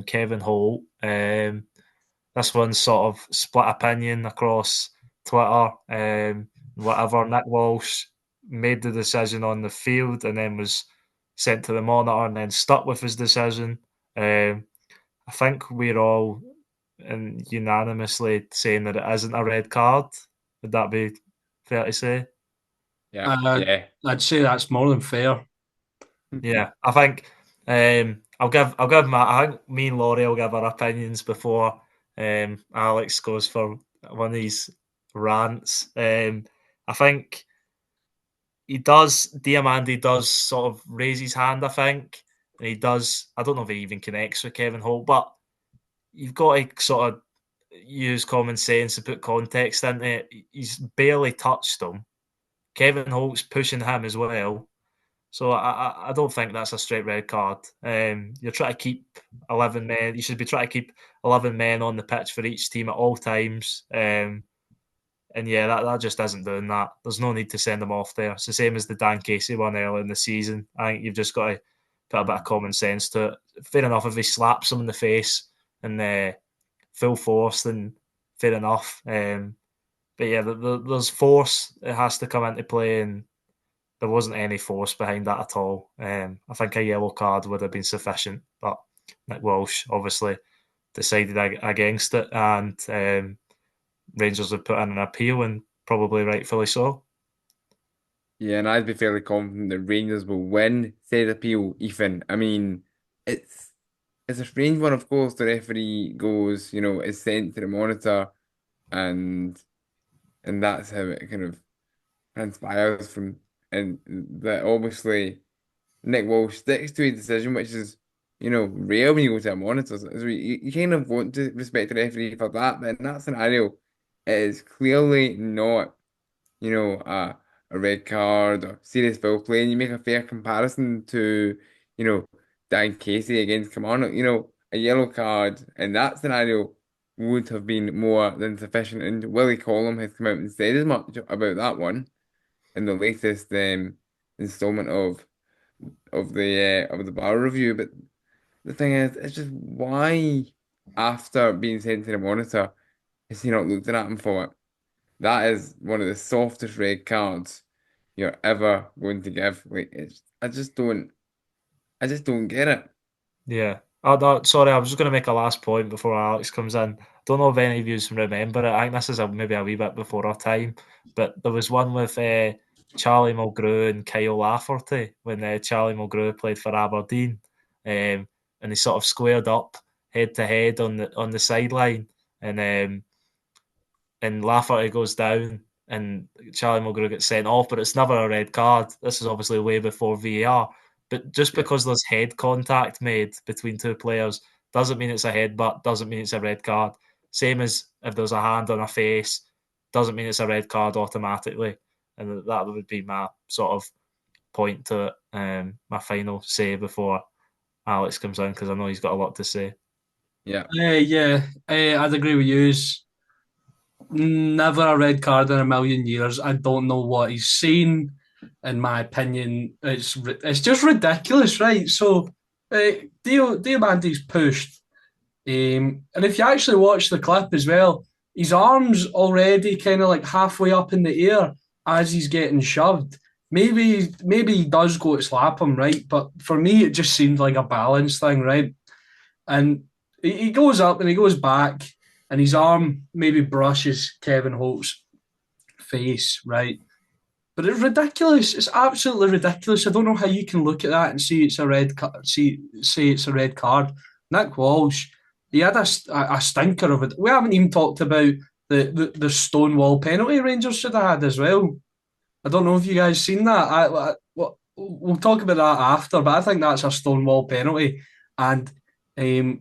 Kevin Holt. This one's sort of split opinion across Twitter. Whatever, Nick Walsh made the decision on the field and then was sent to the monitor and then stuck with his decision. I think we're all unanimously saying that it isn't a red card. Would that be fair to say? Yeah, Uh, yeah. I'd say that's more than fair. Yeah, I think I'll give my I think me and Laurie will give our opinions before Alex goes for one of these rants. I think Diamandi does sort of raise his hand, I think. And he does, I don't know if he even connects with Kevin Holt, but you've got to sort of use common sense and put context into it. He's barely touched him. Kevin Holt's pushing him as well. So I don't think that's a straight red card. You're trying to keep 11 men. You should be trying to keep 11 men on the pitch for each team at all times. And yeah, that just isn't doing that. There's no need to send them off there. It's the same as the Dan Casey one earlier in the season. I think you've just got to put a bit of common sense to it. Fair enough if he slaps him in the face and full force, then fair enough. But yeah, there's force. It has to come into play, and there wasn't any force behind that at all. I think a yellow card would have been sufficient, but Nick Walsh obviously decided against it, and Rangers have put in an appeal, and probably rightfully so. Yeah, and I'd be fairly confident that Rangers will win said appeal, Ethan. I mean, it's it's a strange one, of course. The referee goes, is sent to the monitor, and that's how it kind of transpires from, and that obviously Nick Walsh sticks to his decision, which is, rare when you go to a monitor. So you kind of want to respect the referee for that, but in that scenario, it is clearly not, a red card or serious foul play, and you make a fair comparison to, Dan Casey against Kilmarnock. A yellow card in that scenario would have been more than sufficient, and Willie Collum has come out and said as much about that one in the latest installment of the bar review. But the thing is, it's just why, after being sent to the monitor, is he not looked at him for it? That is one of the softest red cards you're ever going to give. Like, I just don't get it. Yeah. Sorry, I was just going to make a last point before Alex comes in. Don't know if any of you remember it. I think this is maybe a wee bit before our time, but there was one with Charlie Mulgrew and Kyle Lafferty when Charlie Mulgrew played for Aberdeen, and they sort of squared up head to head on the sideline, and Lafferty goes down and Charlie Mulgrew gets sent off, but it's never a red card. This is obviously way before VAR. But just because there's head contact made between two players doesn't mean it's a headbutt, doesn't mean it's a red card. Same as if there's a hand on a face, doesn't mean it's a red card automatically. And that would be my sort of point to it, my final say before Alex comes in, because I know he's got a lot to say. Yeah. I'd agree with you. Never a red card in a million years. I don't know what he's saying. In my opinion, it's just ridiculous, right? So, Diamante's pushed, and if you actually watch the clip as well, his arms already kind of like halfway up in the air as he's getting shoved. Maybe he does go to slap him, right? But for me, it just seemed like a balance thing, right? And he goes up and he goes back, and his arm maybe brushes Kevin Holt's face, right? But it's ridiculous. It's absolutely ridiculous. I don't know how you can look at that and say it's a red card. Say it's a red card. Nick Walsh, he had a stinker of it. We haven't even talked about the Stonewall penalty Rangers should have had as well. I don't know if you guys seen that. We'll talk about that after, but I think that's a Stonewall penalty. And Nick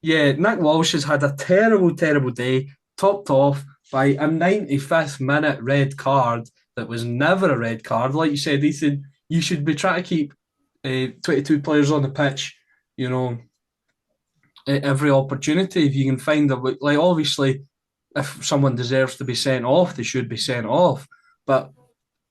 Walsh has had a terrible, terrible day, topped off by a 95th minute red card that was never a red card. Like you said, Ethan, you should be trying to keep 22 players on the pitch, at every opportunity. If you can find obviously, if someone deserves to be sent off, they should be sent off. But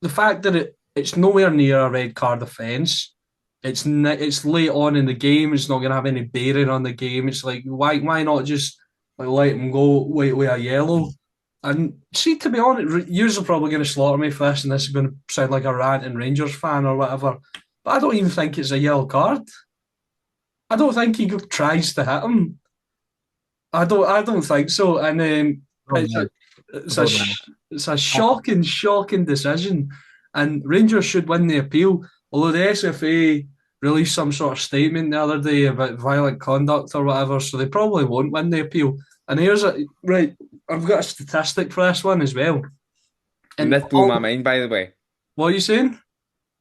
the fact that it's nowhere near a red card offence, it's late on in the game. It's not going to have any bearing on the game. It's like why not just let him go with a yellow? And see, to be honest, you're probably going to slaughter me for this, and this is going to sound like a ranting Rangers fan or whatever. But I don't even think it's a yellow card. I don't think he tries to hit him. I don't think so. And it's a shocking decision. And Rangers should win the appeal. Although the SFA released some sort of statement the other day about violent conduct or whatever, so they probably won't win the appeal. And I've got a statistic for this one as well. And this blew my mind, by the way. What are you saying?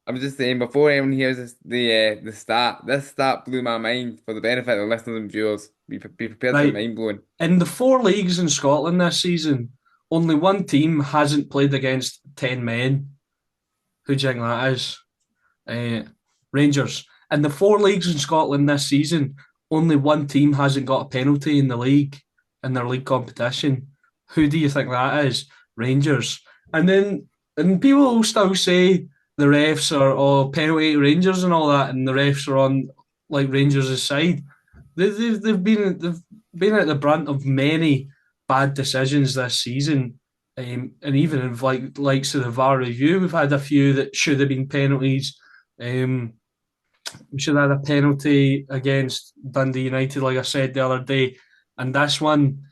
I'm just saying, before anyone hears the stat, this stat blew my mind for the benefit of listeners and viewers. Be prepared for mind blowing. In the 4 leagues in Scotland this season, only one team hasn't played against 10 men. Who do you think that is? Rangers. In the 4 leagues in Scotland this season, only one team hasn't got a penalty in the league, in their league competition. Who do you think that is? Rangers. And people will still say the refs are penalty Rangers and all that, and the refs are on Rangers' side. They've been at the brunt of many bad decisions this season. And even in likes of the VAR review, we've had a few that should have been penalties. We should have had a penalty against Dundee United, like I said the other day, and this one,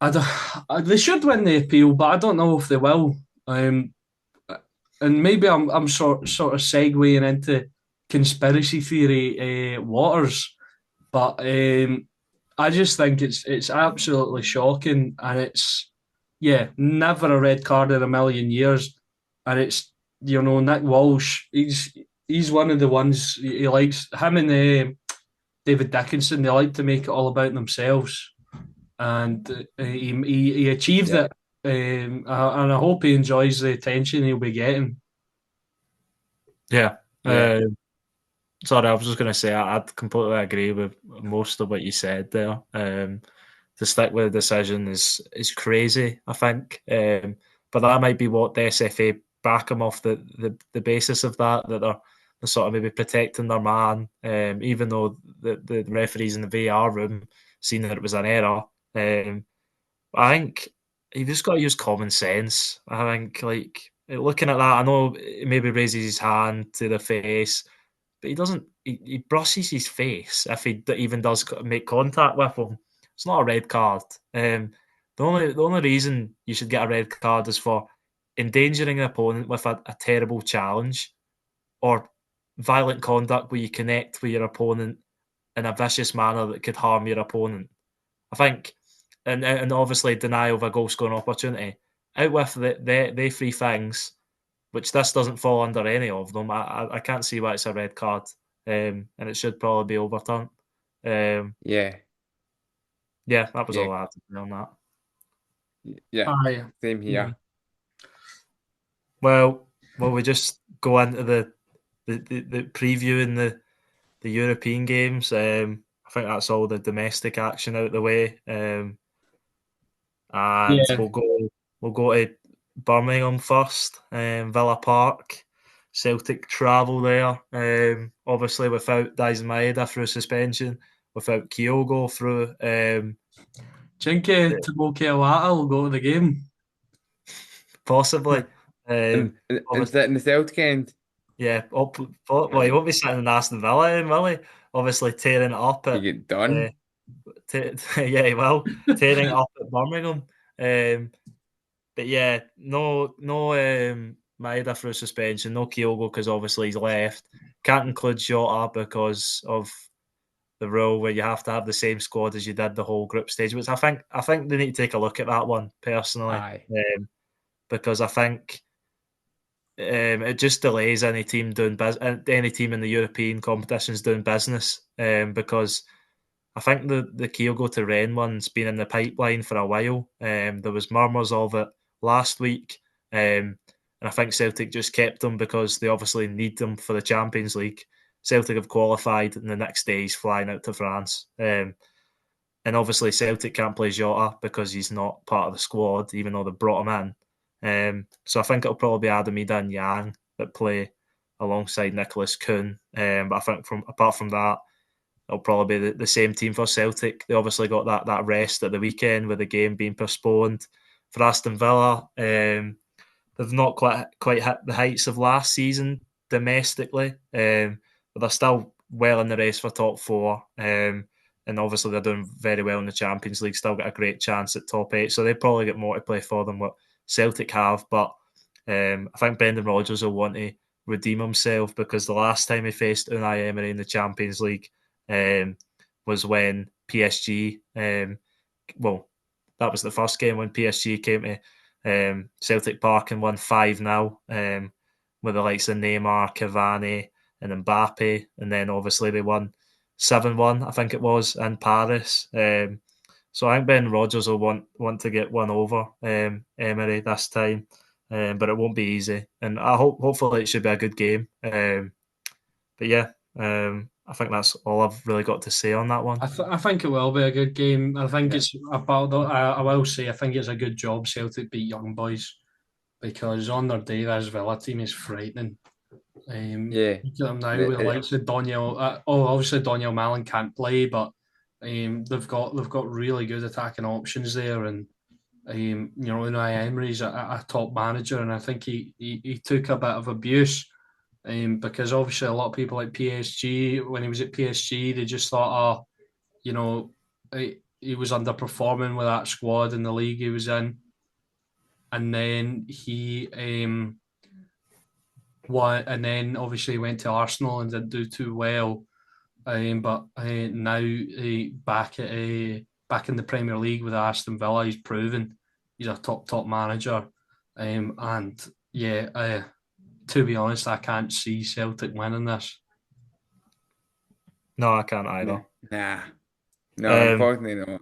they should win the appeal, but I don't know if they will. Um, and maybe I'm sort of segueing into conspiracy theory waters, but I just think it's absolutely shocking, and it's never a red card in a million years, and it's Nick Walsh. He's one of the ones he likes him and David Dickinson. They like to make it all about themselves, and he achieved Yeah. it. And I hope he enjoys the attention he'll be getting. Yeah. Yeah. Sorry, I was just going to say I completely agree with most of what you said there. To stick with the decision is crazy, I think. But that might be what the SFA back him off the basis of they're sort of maybe protecting their man, even though the referees in the VAR room seen that it was an error. I think you just got to use common sense. I think, like, looking at that, I know he maybe raises his hand to the face, but he doesn't. He brushes his face if he even does make contact with him. It's not a red card. The only reason you should get a red card is for endangering an opponent with a terrible challenge or violent conduct where you connect with your opponent in a vicious manner that could harm your opponent. I think, and obviously denial of a goal scoring opportunity. Out with the three things, which this doesn't fall under any of them. I can't see why it's a red card, and it should probably be overturned. Um, Yeah. yeah, that was Yeah. all I had to say on that. Yeah. Aye, Same yeah. here. Well, we just go into the previewing the European games. I think that's all the domestic action out of the way. And Yeah. we'll go to Birmingham first, Villa Park. Celtic travel there, obviously without Daizen Maeda through suspension, without Kyogo through. Chinky Tibo will go to the game. Possibly. And Obviously, sitting the Celtic end, yeah, well, he won't be sitting in Aston Villa in, will he? Obviously, tearing it up you at. get Uh, done. yeah, he will. Tearing it up at Birmingham. Um, But yeah, no Maeda through suspension, no Kyogo because obviously he's left. Can't include Jota because of the rule where you have to have the same squad as you did the whole group stage, which I think they need to take a look at that one personally, Aye. because I think it just delays any team any team in the European competitions doing business, because I think the Kyogo to Rennes one's been in the pipeline for a while. There was murmurs of it last week, and I think Celtic just kept him because they obviously need them for the Champions League. Celtic have qualified, and the next day he's flying out to France. And obviously Celtic can't play Jota because he's not part of the squad, even though they brought him in. So I think it'll probably be Adamida and Yang that play alongside Nicholas Kuhn. But I think apart from that, it'll probably be the same team for Celtic. They obviously got that rest at the weekend with the game being postponed. For Aston Villa, they've not quite hit the heights of last season domestically, but they're still well in the race for top four. And obviously they're doing very well in the Champions League. Still got a great chance at top eight, so they probably get more to play for than what Celtic have. But I think Brendan Rodgers will want to redeem himself because the last time he faced Unai Emery in the Champions League was when PSG. That was the first game when PSG came to Celtic Park and won 5-0 with the likes of Neymar, Cavani, and Mbappe, and then obviously they won 7-1, I think it was, in Paris. So I think Ben Rodgers will want to get one over Emery this time, but it won't be easy. And hopefully it should be a good game. But yeah, I think that's all I've really got to say on that one. I think it will be a good game. I think Yeah. it's about. I will say I think it's a good job Celtic beat Young Boys because on their day this Villa team is frightening. Yeah. Look at them now The- with the likes of Daniel. Obviously Daniel Malin can't play, but they've got really good attacking options there, and Unai Emery's a top manager, and I think he took a bit of abuse. Because obviously a lot of people like PSG, when he was at PSG, they just thought, oh, he was underperforming with that squad in the league he was in, and then and then obviously went to Arsenal and didn't do too well. But now back in the Premier League with Aston Villa, he's proven he's a top manager. And yeah, to be honest, I can't see Celtic winning this. No, I can't either. Nah, no, Um, unfortunately not.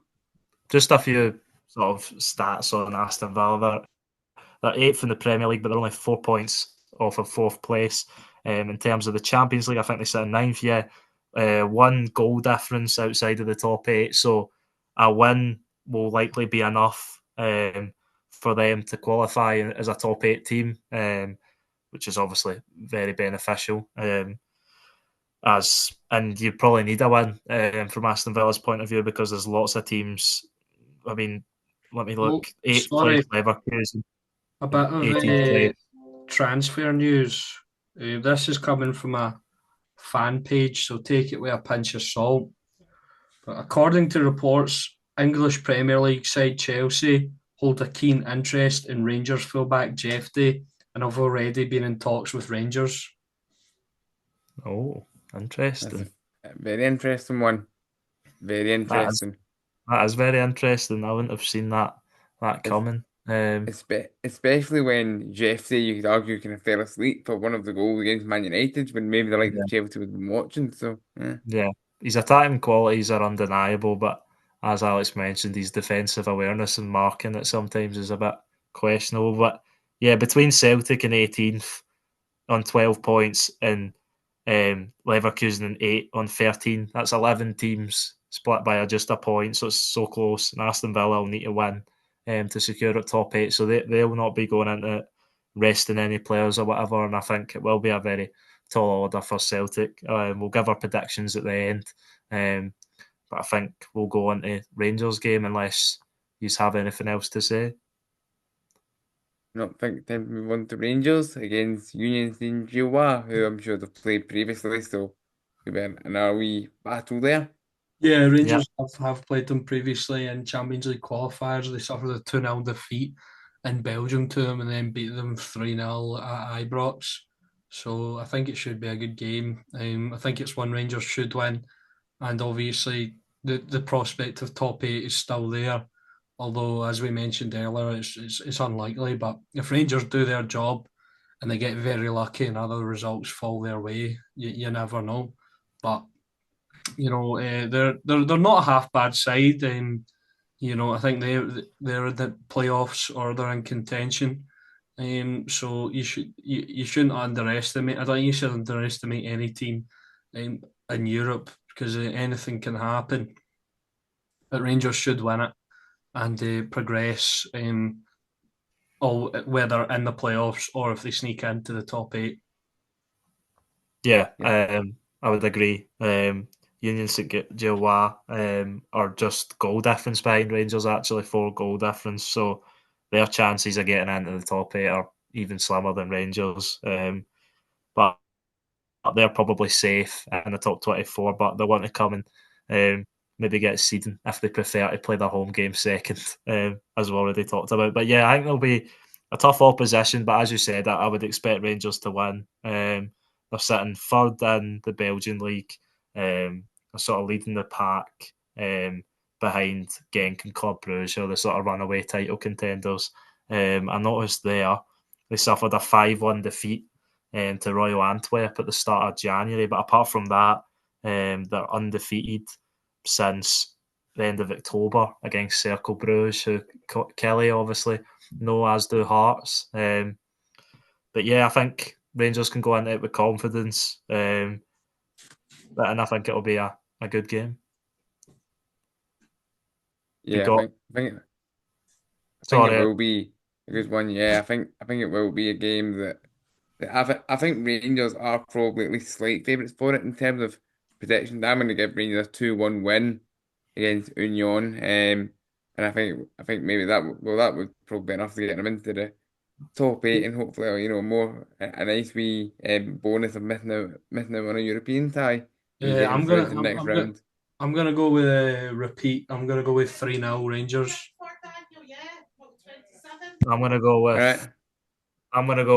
just a few sort of stats on Aston Villa. They're eighth in the Premier League, but they're only 4 points off of fourth place. In terms of the Champions League, I think they sit in ninth. Yeah, one goal difference outside of the top eight, so a win will likely be enough for them to qualify as a top eight team, which is obviously very beneficial. And you probably need a win from Aston Villa's point of view because there's lots of teams. I mean, let me Oh, look. Eighth sorry, place Leverkusen, a bit of 18th place. transfer news. This is coming from a fan page, so take it with a pinch of salt. But according to reports, English Premier League side Chelsea hold a keen interest in Rangers fullback Jeffrey and have already been in talks with Rangers. Oh, That's interesting. a very interesting one. Very That is interesting. that is very interesting. I wouldn't have seen that It's, coming. especially when Jeffrey, you could argue, kind of fell asleep for one of the goals against Man United when maybe the likes of Yeah, Chelsea would have been watching. So, yeah. yeah. His attacking qualities are undeniable, but as Alex mentioned, his defensive awareness and marking it sometimes is a bit questionable. But yeah, between Celtic and 18th on 12 points and Leverkusen and 8 on 13, that's 11 teams split by just a point, so it's so close. And Aston Villa will need to win to secure at top 8, so they will not be going into resting any players or whatever. And I think it will be a very tall order for Celtic. We'll give our predictions at the end, um, but I think we'll go into Rangers game unless you have anything else to say. Not think time to move on to Rangers against Union Saint-Gilloise, who I'm sure they've played previously, so could be another wee battle there. Yeah, Yeah, Rangers have played them previously in Champions League qualifiers. They suffered a 2-0 defeat in Belgium to them and then beat them 3-0 at Ibrox. So I think it should be a good game. I think it's one Rangers should win. And obviously, the prospect of top eight is still there. Although, as we mentioned earlier, it's unlikely. But if Rangers do their job and they get very lucky and other results fall their way, you never know. But they're not a half bad side. I think they're in the playoffs or they're in contention. So you shouldn't underestimate. I don't think you should underestimate any team in Europe because anything can happen. But Rangers should win it and progress. All whether in the playoffs or if they sneak into the top eight. yeah, Yeah, I would agree. Union Saint-Gilloise are just goal difference behind Rangers, actually, 4 goal difference. So their chances of getting into the top 8 are even slimmer than Rangers. But they're probably safe in the top 24, but they want to come and maybe get seeding if they prefer to play their home game second, as we've already talked about. But yeah, I think there'll be a tough opposition, but as you said, I would expect Rangers to win. They're sitting third in the Belgian league. They're sort of leading the pack behind Genk and Club Brugge, who are the sort of runaway title contenders. I noticed they suffered a 5-1 defeat to Royal Antwerp at the start of January. But apart from that, they're undefeated since the end of October against Cercle Bruges, who Kelly obviously know, as do Hearts. But yeah, I think Rangers can go into it with confidence, and I think it'll be a good game. We yeah. got I think it sorry, will be a good one. Yeah, I think it will be a game that I think Rangers are probably at least slight favourites for it in terms of prediction. I'm going to give Rangers a 2-1 win against Union. And I think maybe that would probably be enough to get them into the top eight, and hopefully, more a nice wee bonus of missing out on a European tie and Yeah, getting through to the next round. I'm gonna go with a repeat. I'm gonna go with 3-0 Rangers. I'm gonna go All right.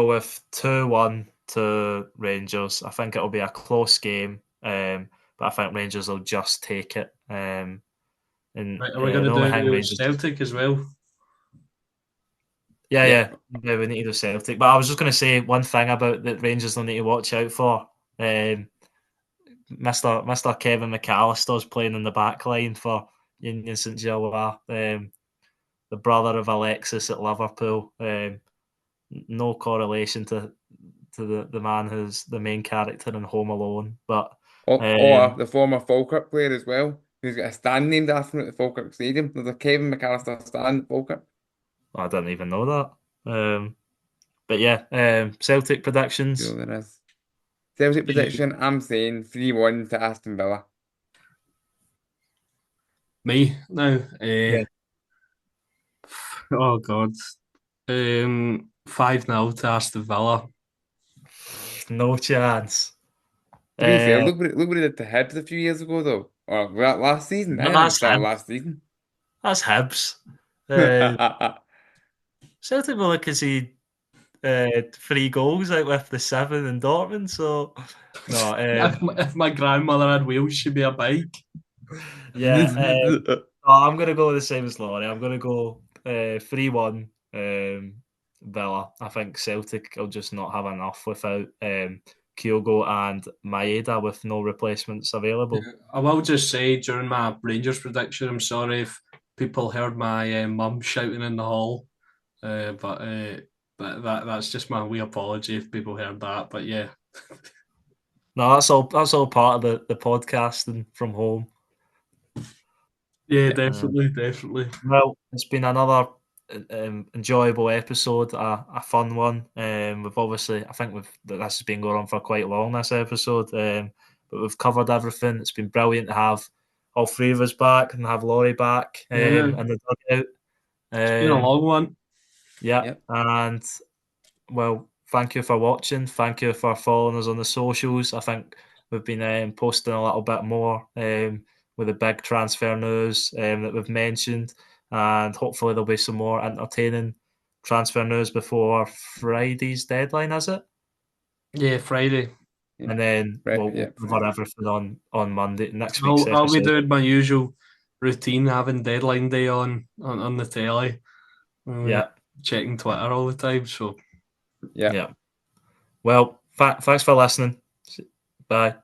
with 2-1 to Rangers. I think it'll be a close game, but I think Rangers will just take it. And Right, are we the gonna only thing do Rangers, Celtic as well? Yeah. yeah, we need to do Celtic. But I was just going to say one thing about that Rangers will need to watch out for. Mr. Kevin McAllister's playing in the back line for Union St Gilloise, the brother of Alexis at Liverpool. No correlation to the man who's the main character in Home Alone, but Or the former Falkirk player as well, who's got a stand named after him at the Falkirk Stadium. There's a Kevin McAllister stand at Falkirk. I didn't even know that. But yeah, Celtic predictions. Sure there is. Celtic prediction, I'm saying 3-1 to Aston Villa. Me now. Yeah. Oh God. 5-0 to Aston Villa. No chance. To be fair, look what he did to Hibs a few years ago, though. Or last season. I No, think it was the that's start of Hibs. last season. That's Hibs. Celtic will concede 3 goals out with the 7 in Dortmund. So no, If my grandmother had wheels, she'd be a bike. yeah. I'm going to go the same as Laurie. I'm going to go 3-1 Villa. I think Celtic will just not have enough without Kyogo and Maeda with no replacements available. I will just say during my Rangers prediction, I'm sorry if people heard my mum shouting in the hall, but that's just my wee apology if people heard that. But yeah, No, that's all part of the podcast and from home. yeah, definitely. Well, it's been another enjoyable episode, a fun one. We've obviously, I think this has been going on for quite long, this episode, but we've covered everything. It's been brilliant to have all 3 of us back and have Laurie back Yeah. in the dugout. It's been a long one. Yeah, Yep. and well, thank you for watching. Thank you for following us on the socials. I think we've been posting a little bit more with the big transfer news that we've mentioned, and hopefully there'll be some more entertaining transfer news before Friday's deadline, is it? Yeah, Friday. And then we'll cover Friday. everything on Monday, next week's I'll be episode. doing my usual routine, having deadline day on the telly. Yeah. Checking Twitter all the time. So Yeah. Well, thanks for listening. Bye.